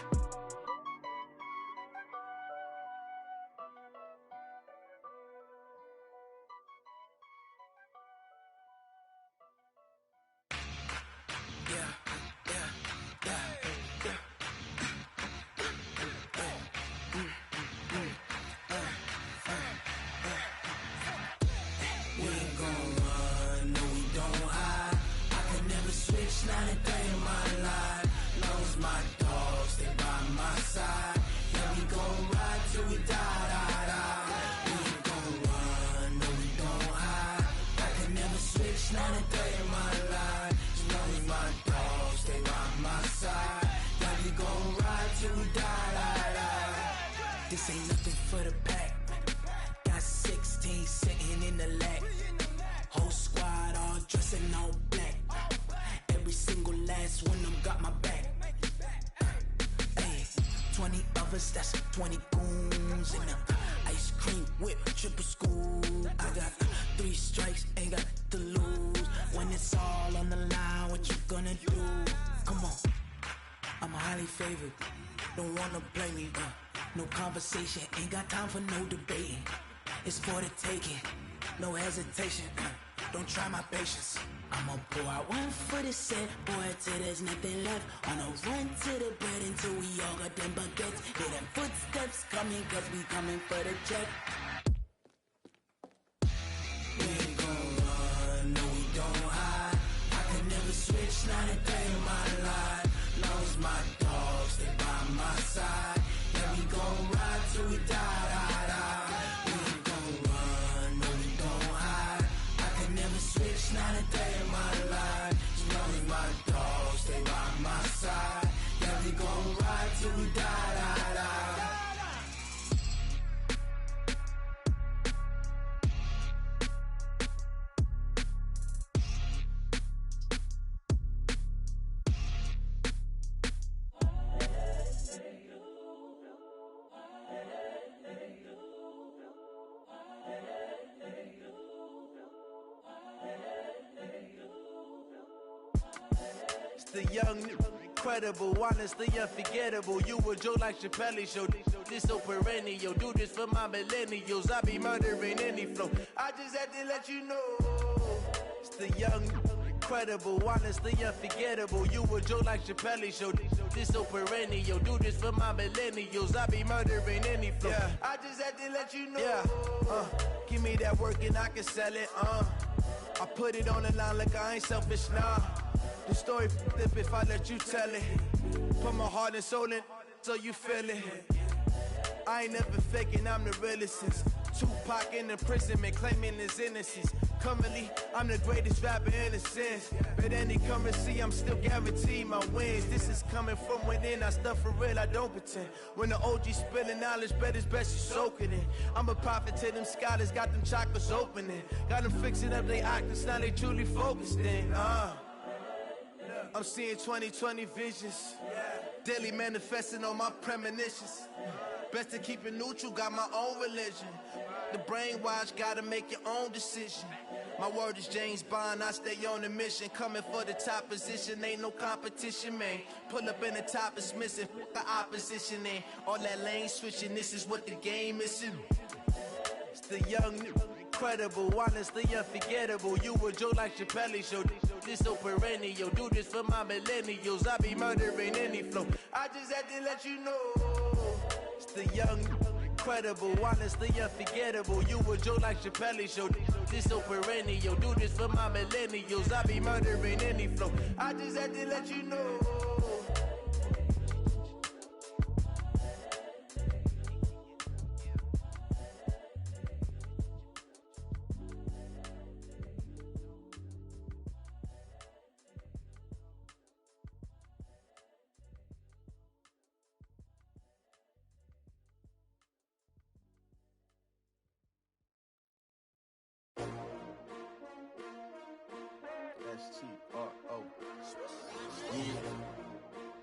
Not a day in my life. Knows my dogs, they by my side. Yeah, we gon' ride till we die, die, die. We ain't gon' run, no, we don't hide. I can never switch, not a day in my life. Knows my dogs, they by my side. Yeah, we gon' ride till we die, die, die. This ain't nothing for the pack. Got 16 sitting in the lap. Whole squad all dressed in all black. Every single last one of them got my back. Hey, 20 of us, that's 20 goons in the ice cream whip, triple scoop. I got 3 strikes, ain't got to lose. When it's all on the line, what you gonna do? Come on, I'm highly favored. Don't wanna play me, no conversation, ain't got time for no debating. It's for the taking, no hesitation. Don't try my patience. I'ma pour out one for the set, boy, till there's nothing left. On a run to the bread until we all got them baguettes. Hear them footsteps coming, cause we coming for the check. We ain't gon' run, no, we don't hide. I can never switch, not a day in my life. Knows my dogs, they by my side. Yeah, we gon' ride till we die, die, die. We ain't gon' run, no, we don't hide. I can never switch, not a day in my life. Knows my dogs, they by my side. Yeah, we gon' ride till we die, die, die. The young, incredible, honestly unforgettable. You a joke like Chappelle show. This so perennial. Do this for my millennials. I be murdering any flow. I just had to let you know. It's the young, incredible, honestly unforgettable. You a joke like Chappelle show. This so perennial. Do this for my millennials. I be murdering any flow. Yeah. I just had to let you know. Yeah. Give me that work and I can sell it. I put it on the line like I ain't selfish, nah. The story flip if I let you tell it. Put my heart and soul in so you feel it. I ain't never faking, I'm the realest since Tupac in imprisonment, claiming his innocence. Currently, I'm the greatest rapper in a sense. But any currency, I'm still guaranteed my wins. This is coming from within, I stuff for real, I don't pretend. When the OG spilling knowledge, bet it's best you soak it in. I'm a prophet to them scholars, got them chakras opening. Got them fixing up their octaves, now they truly focused in. I'm seeing 2020 visions. Daily manifesting on my premonitions. Best to keep it neutral, got my own religion. The brainwash, gotta make your own decision. My word is James Bond, I stay on a mission. Coming for the top position, ain't no competition, man. Pull up in the top is missing, the opposition ain't. All that lane switching, this is what the game is. It's the young, incredible, honestly unforgettable. You a joke like Chappelle show. This so perennial, do this for my millennials. I be murdering any flow. I just had to let you know. It's the young, incredible, honestly unforgettable. You a joke like Chappelle show. This so perennial, do this for my millennials. I be murdering any flow. I just had to let you know. S-T-R-O. Yeah.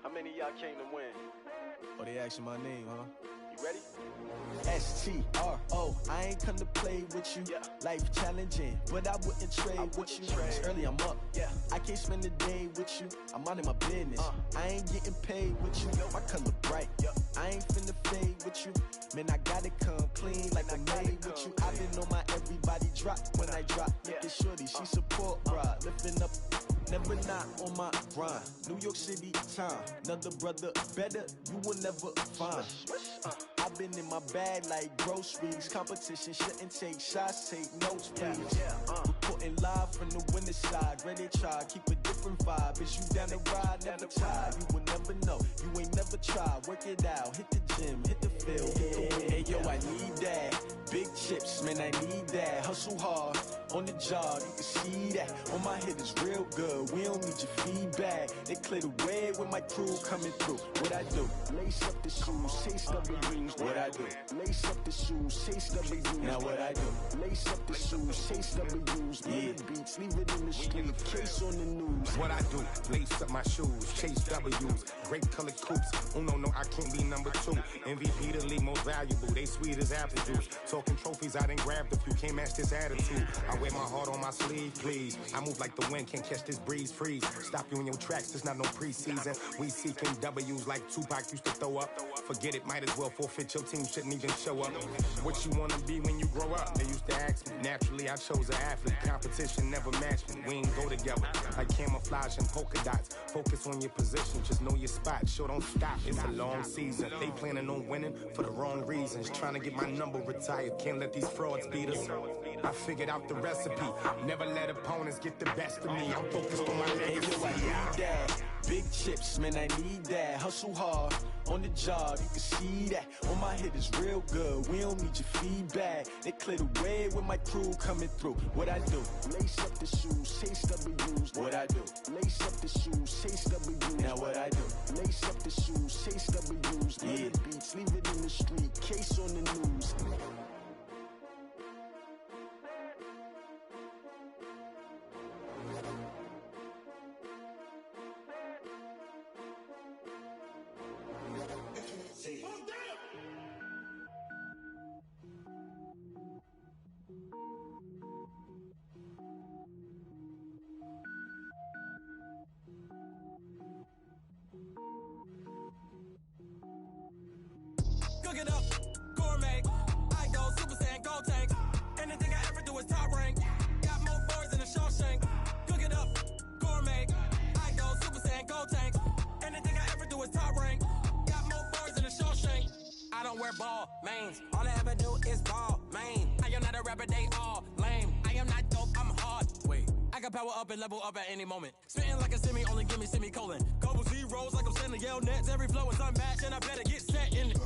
How many of y'all came to win? Oh, they asking my name, huh? You ready? S-T-R-O. I ain't come to play with you. Life challenging, but I wouldn't trade with you. It's early, I'm up. I can't spend the day with you. I'm minding my business. I ain't getting paid with you. My color bright. I ain't finna fade with you. Man, I gotta come clean like I made with you. I been on my everybody drop when I drop. Look at shorty, she support bra. Lifting up, never not on my grind. New York City time, another brother better, you will never find. I've been in my bag like groceries. Competition shouldn't take shots, take notes, please. Reporting live from the winter side. Ready to try, keep a different vibe. Is you down the ride, never tired. You will never know, you ain't never tried. Work it out, hit the gym, hit the field, hit the wind. Hey yo, I need that. Big chips, man, I need that. Hustle hard, on the job, you can see that. On my head is real good, we don't need your feedback. They clear the way with my crew coming through. What I do? Lace up the shoes, chase W's. What I do? Lace up the shoes, chase W's. Now what I do? Lace up the shoes, chase W's. Yeah, beats, leave it in the street, case on the news. What I do? Lace up my shoes, chase W's. Grape colored coops. Oh no, I can't be number 2. MVP the league most valuable. They sweet as apple juice. Talking trophies, I done grabbed a few. Can't match this attitude. I wear my heart on my sleeve, please. I move like the wind, can't catch this breeze. Freeze. Stop you in your tracks. There's not no preseason. We seeking W's like Tupac used to throw up. Forget it, might as well forfeit. Your team shouldn't even show up. What you wanna be when you grow up? They used to ask me. Naturally, I chose an athlete. Competition never matched me. We ain't go together like camouflage and polka dots. Focus on your position, just know your spot. Sure, don't stop. It's a long season. They planning on winning for the wrong reasons. Trying to get my number retired. Can't let these frauds beat us. I figured out the recipe. Never let opponents get the best of me. I'm focused on my legacy. I need that. Big chips, man, I need that. Hustle hard, on the job, you can see that. On my head is real good, we don't need your feedback. They clear the way with my crew coming through. What I do? Lace up the shoes, chase W's. What I do? Lace up the shoes, chase W's. Now what I do? Lace up the shoes, chase W's. Yeah, beats, leave it in the street, case on the news. Cook it up, gourmet. I go Super Saiyan, gold tank. Anything I ever do is top rank. Got more boys than a Shawshank. Cook it up, gourmet. I go Super Saiyan, gold tank. Anything I ever do is top rank. Got more boys than a Shawshank. I don't wear ball mains. All I ever do is ball main. I am not a rapper, they all lame. I am not dope, I'm hard. Wait, I can power up and level up at any moment. Spitting like a semi, only give me semicolon. Couple zeros like I'm sending yell nets. Every flow is unmatched and I better get set in it.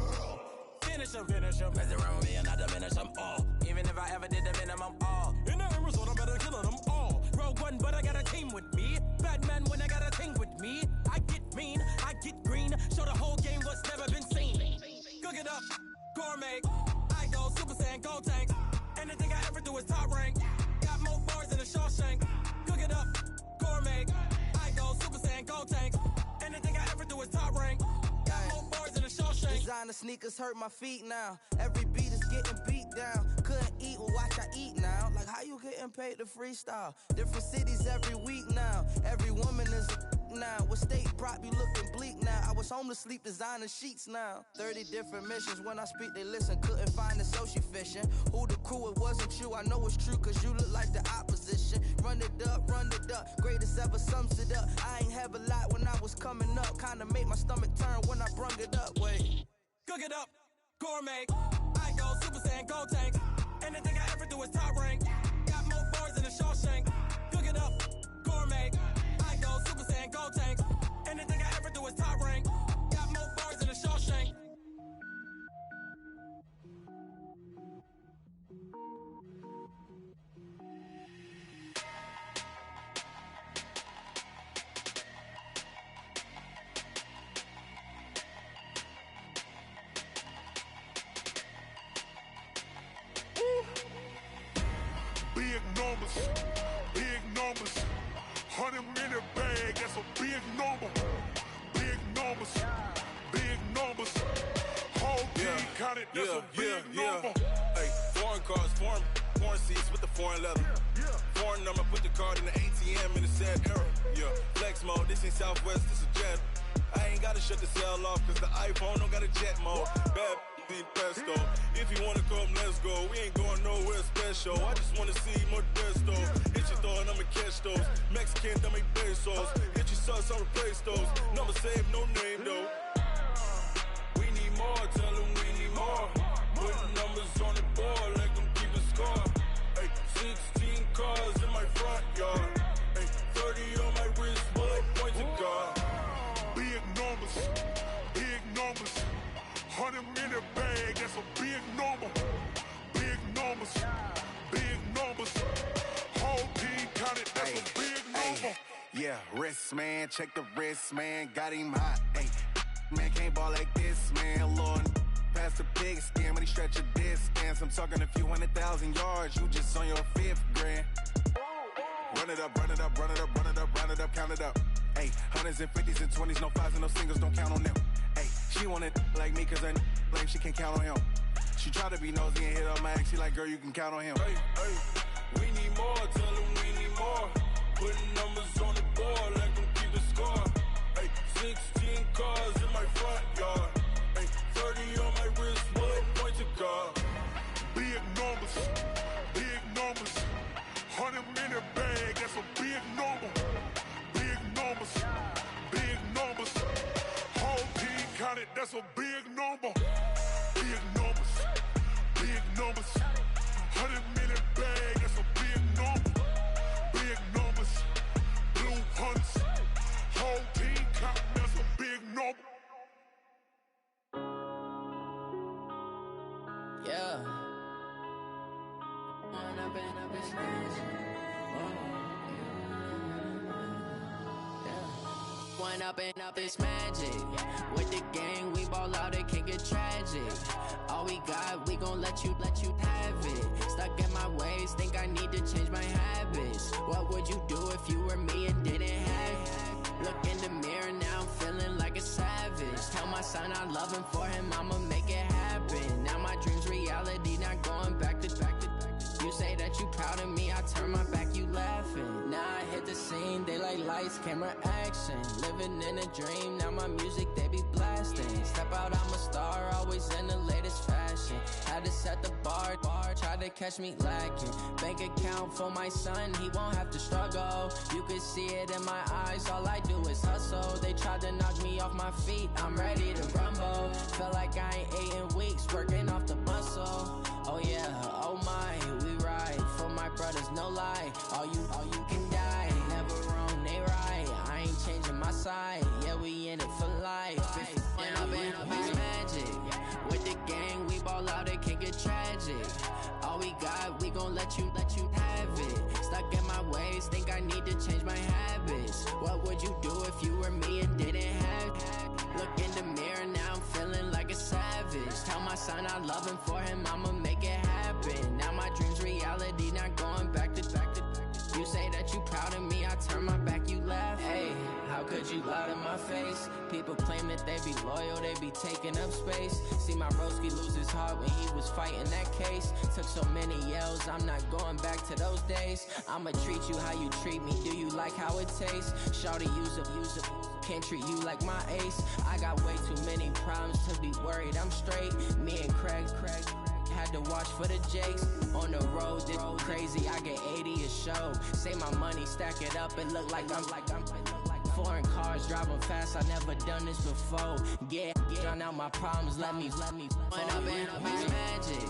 finish them. Mess around with me and I diminish them all. Even if I ever did the minimum all. In the end result, I better kill them all. Rogue One, but I got a team with me. Batman when I got a thing with me. I get mean, I get green. Show the whole game what's never been seen. Cook it up, gourmet. I go Super Saiyan, Gold Tank. Anything I ever do is top rank. Got more bars than a Shawshank. Cook it up, gourmet. I go Super Saiyan, Gold Tank. Anything I ever do is top rank. Got more bars than a Shawshank. Designer sneakers hurt my feet now. Every beat is getting beat down. Couldn't eat, well watch I eat now. Like how you getting paid to freestyle? Different cities every week now. Every woman is a now. What state prop you looking bleak now? I was home to sleep designer sheets now. 30 different missions. When I speak they listen. Couldn't find it so she fishing. Who the crew? It wasn't you. I know it's true cause you look like the opposition. Run it up, greatest ever sums it up. I ain't have a lot when I was coming up. Kinda made my stomach turn when I brung it up. Wait. Cook it up, gourmet. I go Super Saiyan, Gold Tank. Anything I ever do is top rank. Got more bars than a Shawshank. Cook it up, gourmet. I go Super Saiyan, Gold Tank. Anything I ever do is top rank. Got more bars than a Shawshank. Big numbers, 100-minute bag, that's a big number. Big numbers, whole team counted, that's a big number. Hey, foreign cars, foreign seats with the foreign leather. Foreign number, put the card in the ATM in the sad era. Yeah, flex mode, this ain't Southwest, this a jet. I ain't gotta shut the cell off, cause the iPhone don't got a jet mode. Bad pesto. If you wanna come, let's go. We ain't going nowhere special. I just wanna see more desto. Hit your thought, I'ma catch those. Mexican, I make pesos. Hit your sauce, I'll replace those. Number save, no name though. We need more, tell them we need more. Putting numbers on the board, let them keep a score. Hey, 16 cars in my front yard. Hey, 30 on my wrist, bullet point to God. Big numbers, 100-minute bag, that's a big number. Big numbers, whole team counted, that's a big number. Yeah, wrist man, check the wrist man, got him hot. Ay, man can't ball like this, man. Lord, past the big skin when he stretch a distance. I'm talking a few 100,000 yards, you just on your 5th grand. Run it up, count it up. Ay, hundreds and 50s and 20s, no 5s and no singles, don't count on them. Ay, she want it like me cause her lame, she can't count on him. She try to be nosy and hit on my ex, she like, girl, you can count on him. Hey, we need more, tell them we need more. Putting numbers on the board, let them keep the score. Hey, 16 cars in my front yard. Hey, 30 on my wrist, bullet point to God. Big numbers, 100-minute bag, that's a big number. Big numbers, whole team counted, that's a big number. Big numbers, 100-minute bag, that's a big number. Big numbers, blue hunts, whole team counting, that's a big number. Yeah. When I've been strange. When up, it's magic. With the gang, we ball out, it can get tragic. All we got, we gon' let you have it. Stuck in my ways, think I need to change my habits. What would you do if you were me and didn't have it? Look in the mirror, now I'm feeling like a savage. Tell my son I love him, for him I'ma make it happen. Now my dream's reality, not going back to. You say that you proud of me, I turn my back, you laughing. Now I hit the scene, they like lights, camera, action. Living in a dream, now my music, they be blasting. Step out, I'm a star, always in the latest fashion. Had to set the bar, try to catch me lacking. Bank account for my son, he won't have to struggle. You can see it in my eyes, all I do is hustle. They tried to knock me off my feet, I'm ready to rumble. Feel like I ain't ate in weeks, working off the muscle. Oh yeah, oh my, we ride for my brothers, no lie. All you can die, never wrong, they right. I ain't changing my side, yeah, we in it for life. When I've been magic, with the gang, we get tragic. All we got, we gon' let you have it. Stuck in my ways, think I need to change my habits. What would you do if you were me and didn't have it? Look in the mirror, now I'm feeling like a savage. Tell my son I love him, for him I'ma make it happen. Now my dream's reality, not going back to. You say that you proud of me, I turn my back, you laugh. Hey, how could you lie to my face? People claim that they be loyal, they be taking up space. See my broski lose his heart when he was fighting that case. Took so many yells, I'm not going back to those days. I'ma treat you how you treat me, do you like how it tastes? Shawty, use it, can't treat you like my ace. I got way too many problems to be worried, I'm straight. Me and Craig had to watch for the Jakes. On the road, this crazy, I get 80 a show. Say my money, stack it up, it look like I'm foreign cars, driving fast, I never done this before. Yeah, drown out my problems, let me When up in it's magic.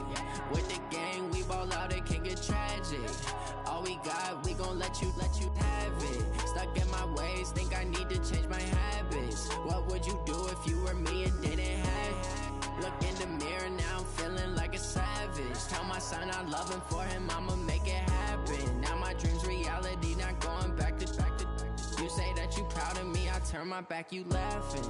With the gang, we ball out, it can get tragic. All we got, we gon' let you have it. Stuck in my ways, think I need to change my habits. What would you do if you were me and didn't have it? Look in the mirror, now I'm feeling like a savage. Tell my son I love him, for him I'ma make it happen. Now my dream's reality, not going back to. You say that you proud of me, I turn my back, you laughing.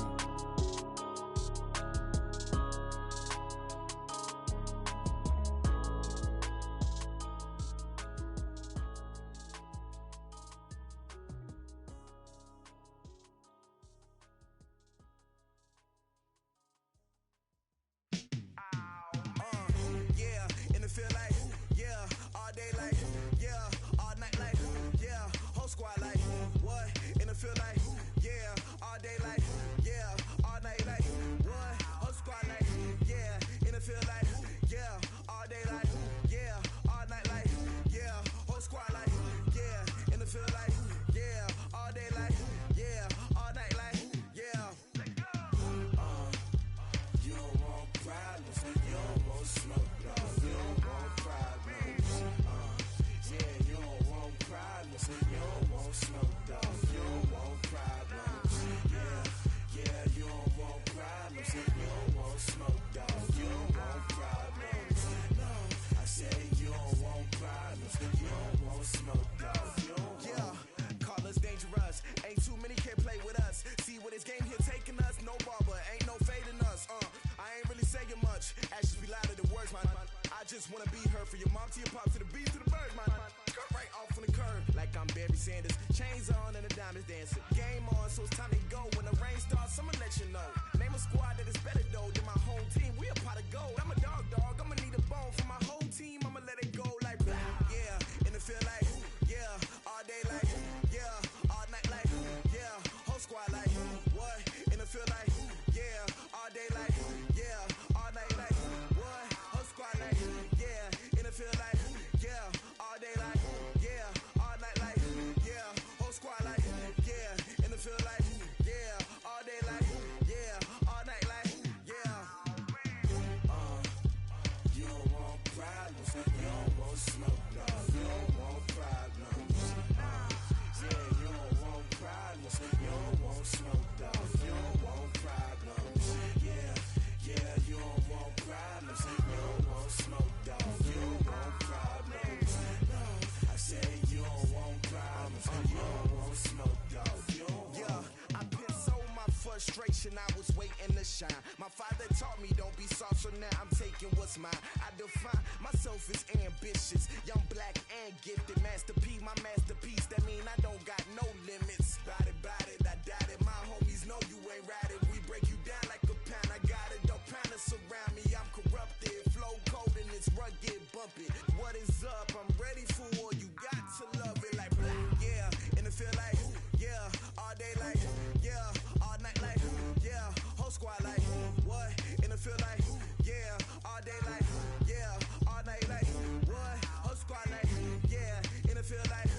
I was waiting to shine. My father taught me don't be soft, so now I'm taking what's mine. I define myself as ambitious, young, black, and gifted. Master P, my masterpiece. That mean I don't got no limits. Bout it, I doubt it. My homies know you ain't ratted. We break you down like a pound. I got it, don't pound to surround me. I'm corrupted, flow cold and it's rugged, bump it. What is up? I'm ready for war. You got to love it like black, yeah. And it feel like, yeah, all day like, yeah, all night like, yeah, whole squad like, what? And it feel like, yeah, all day like, yeah, all night like, what? Whole squad like, yeah, and it feel like,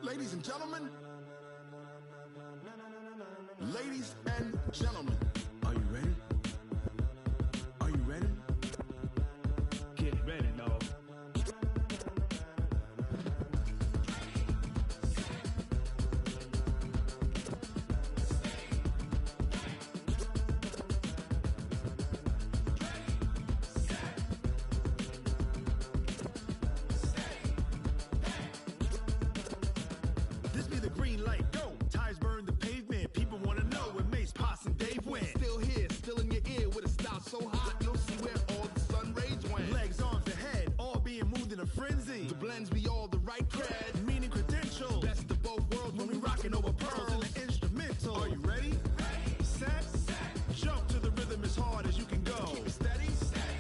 Ladies and gentlemen. Ladies and gentlemen. Are you ready? Are you ready? Get ready, dog. This be the green light, go! Ties burn the pavement, people wanna know where Mace, Posse, and Dave went. Still here, still in your ear with a style so hot, you'll see where all the sun rays went. Legs, arms, and head, all being moved in a frenzy. The blends be all the right cred, meaning credentials. Best of both worlds when we rockin' over pearls in the instrumental. Are you ready? Set, jump to the rhythm as hard as you can go. Keep it steady,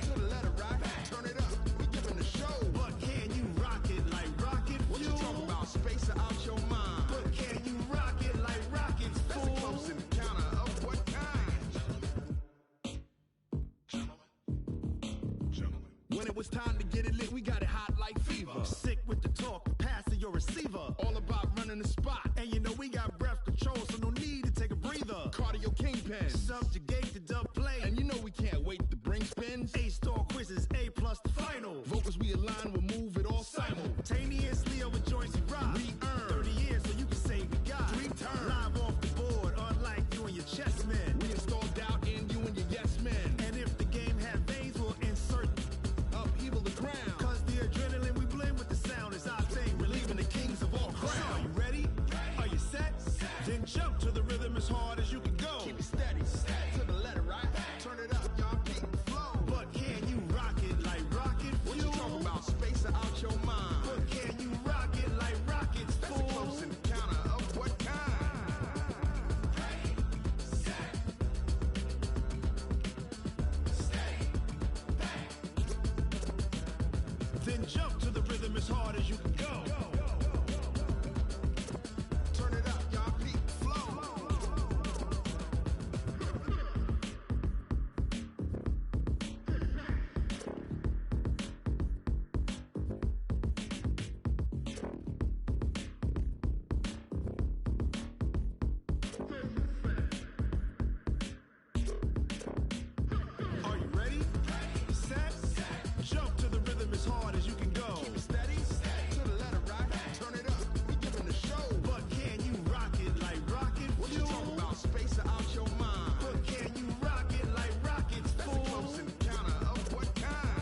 to the letter right, turn it up, we giving the show. But can you rock it like rocket fuel? What you talking about, space or out your mind? But can you rock it like rockets, fool? That's a close encounter of what kind? When it was time to get it lit, we got it hot like fever. Sick with the talk, pass to your receiver. All about running the spot, and you know we got breath control, so no need to take a breather. Cardio kingpin, subjugate the dub play, and you know we can't wait to bring spins. A-star quizzes, A+ the final. Vocals we align, we'll move it all simultaneously over joints and rock. We earn 30 years, so you can say we got 3 turns. Live off the board, unlike you and your chess men. We install doubt in you and your yes men. And if the game had veins, we'll insert upheaval the ground. Cause the adrenaline we blend with the sound is our thing, relieving the kings of all crowns. So are you ready? Are you set? Then jump to the rhythm as hard as you can go. Keep it steady, to the letter right. Turn it up, y'all keep the flow. But can you rock it like rocket fuel? What you talking about, space or out your mind? But can you rock it like rockets, fool? That's a close encounter of what kind? Then jump to the rhythm as hard as you can go. Turn it up, y'all peak flow. Are you ready? Set, jump to the rhythm as hard as you can go. Keep it steady, to the letter right. Turn it up, we giving the show. But can you rock it like rocket fuel? What you talking about, space or out your mind? But can you rock it like rockets, fool? That's a close encounter of what kind?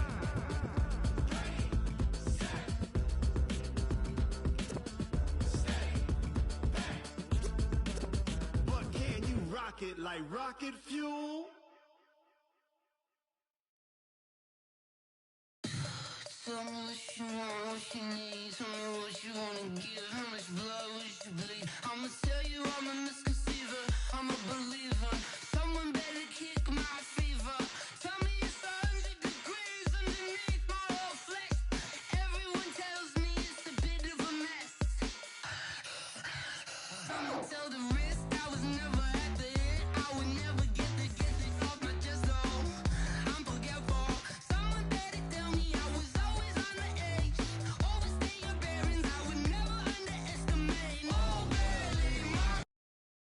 But can you rock it like rocket fuel? Tell me what you want, what you need. Tell me what you wanna give. How much blood would you bleed? I'ma tell you I'm a misconception.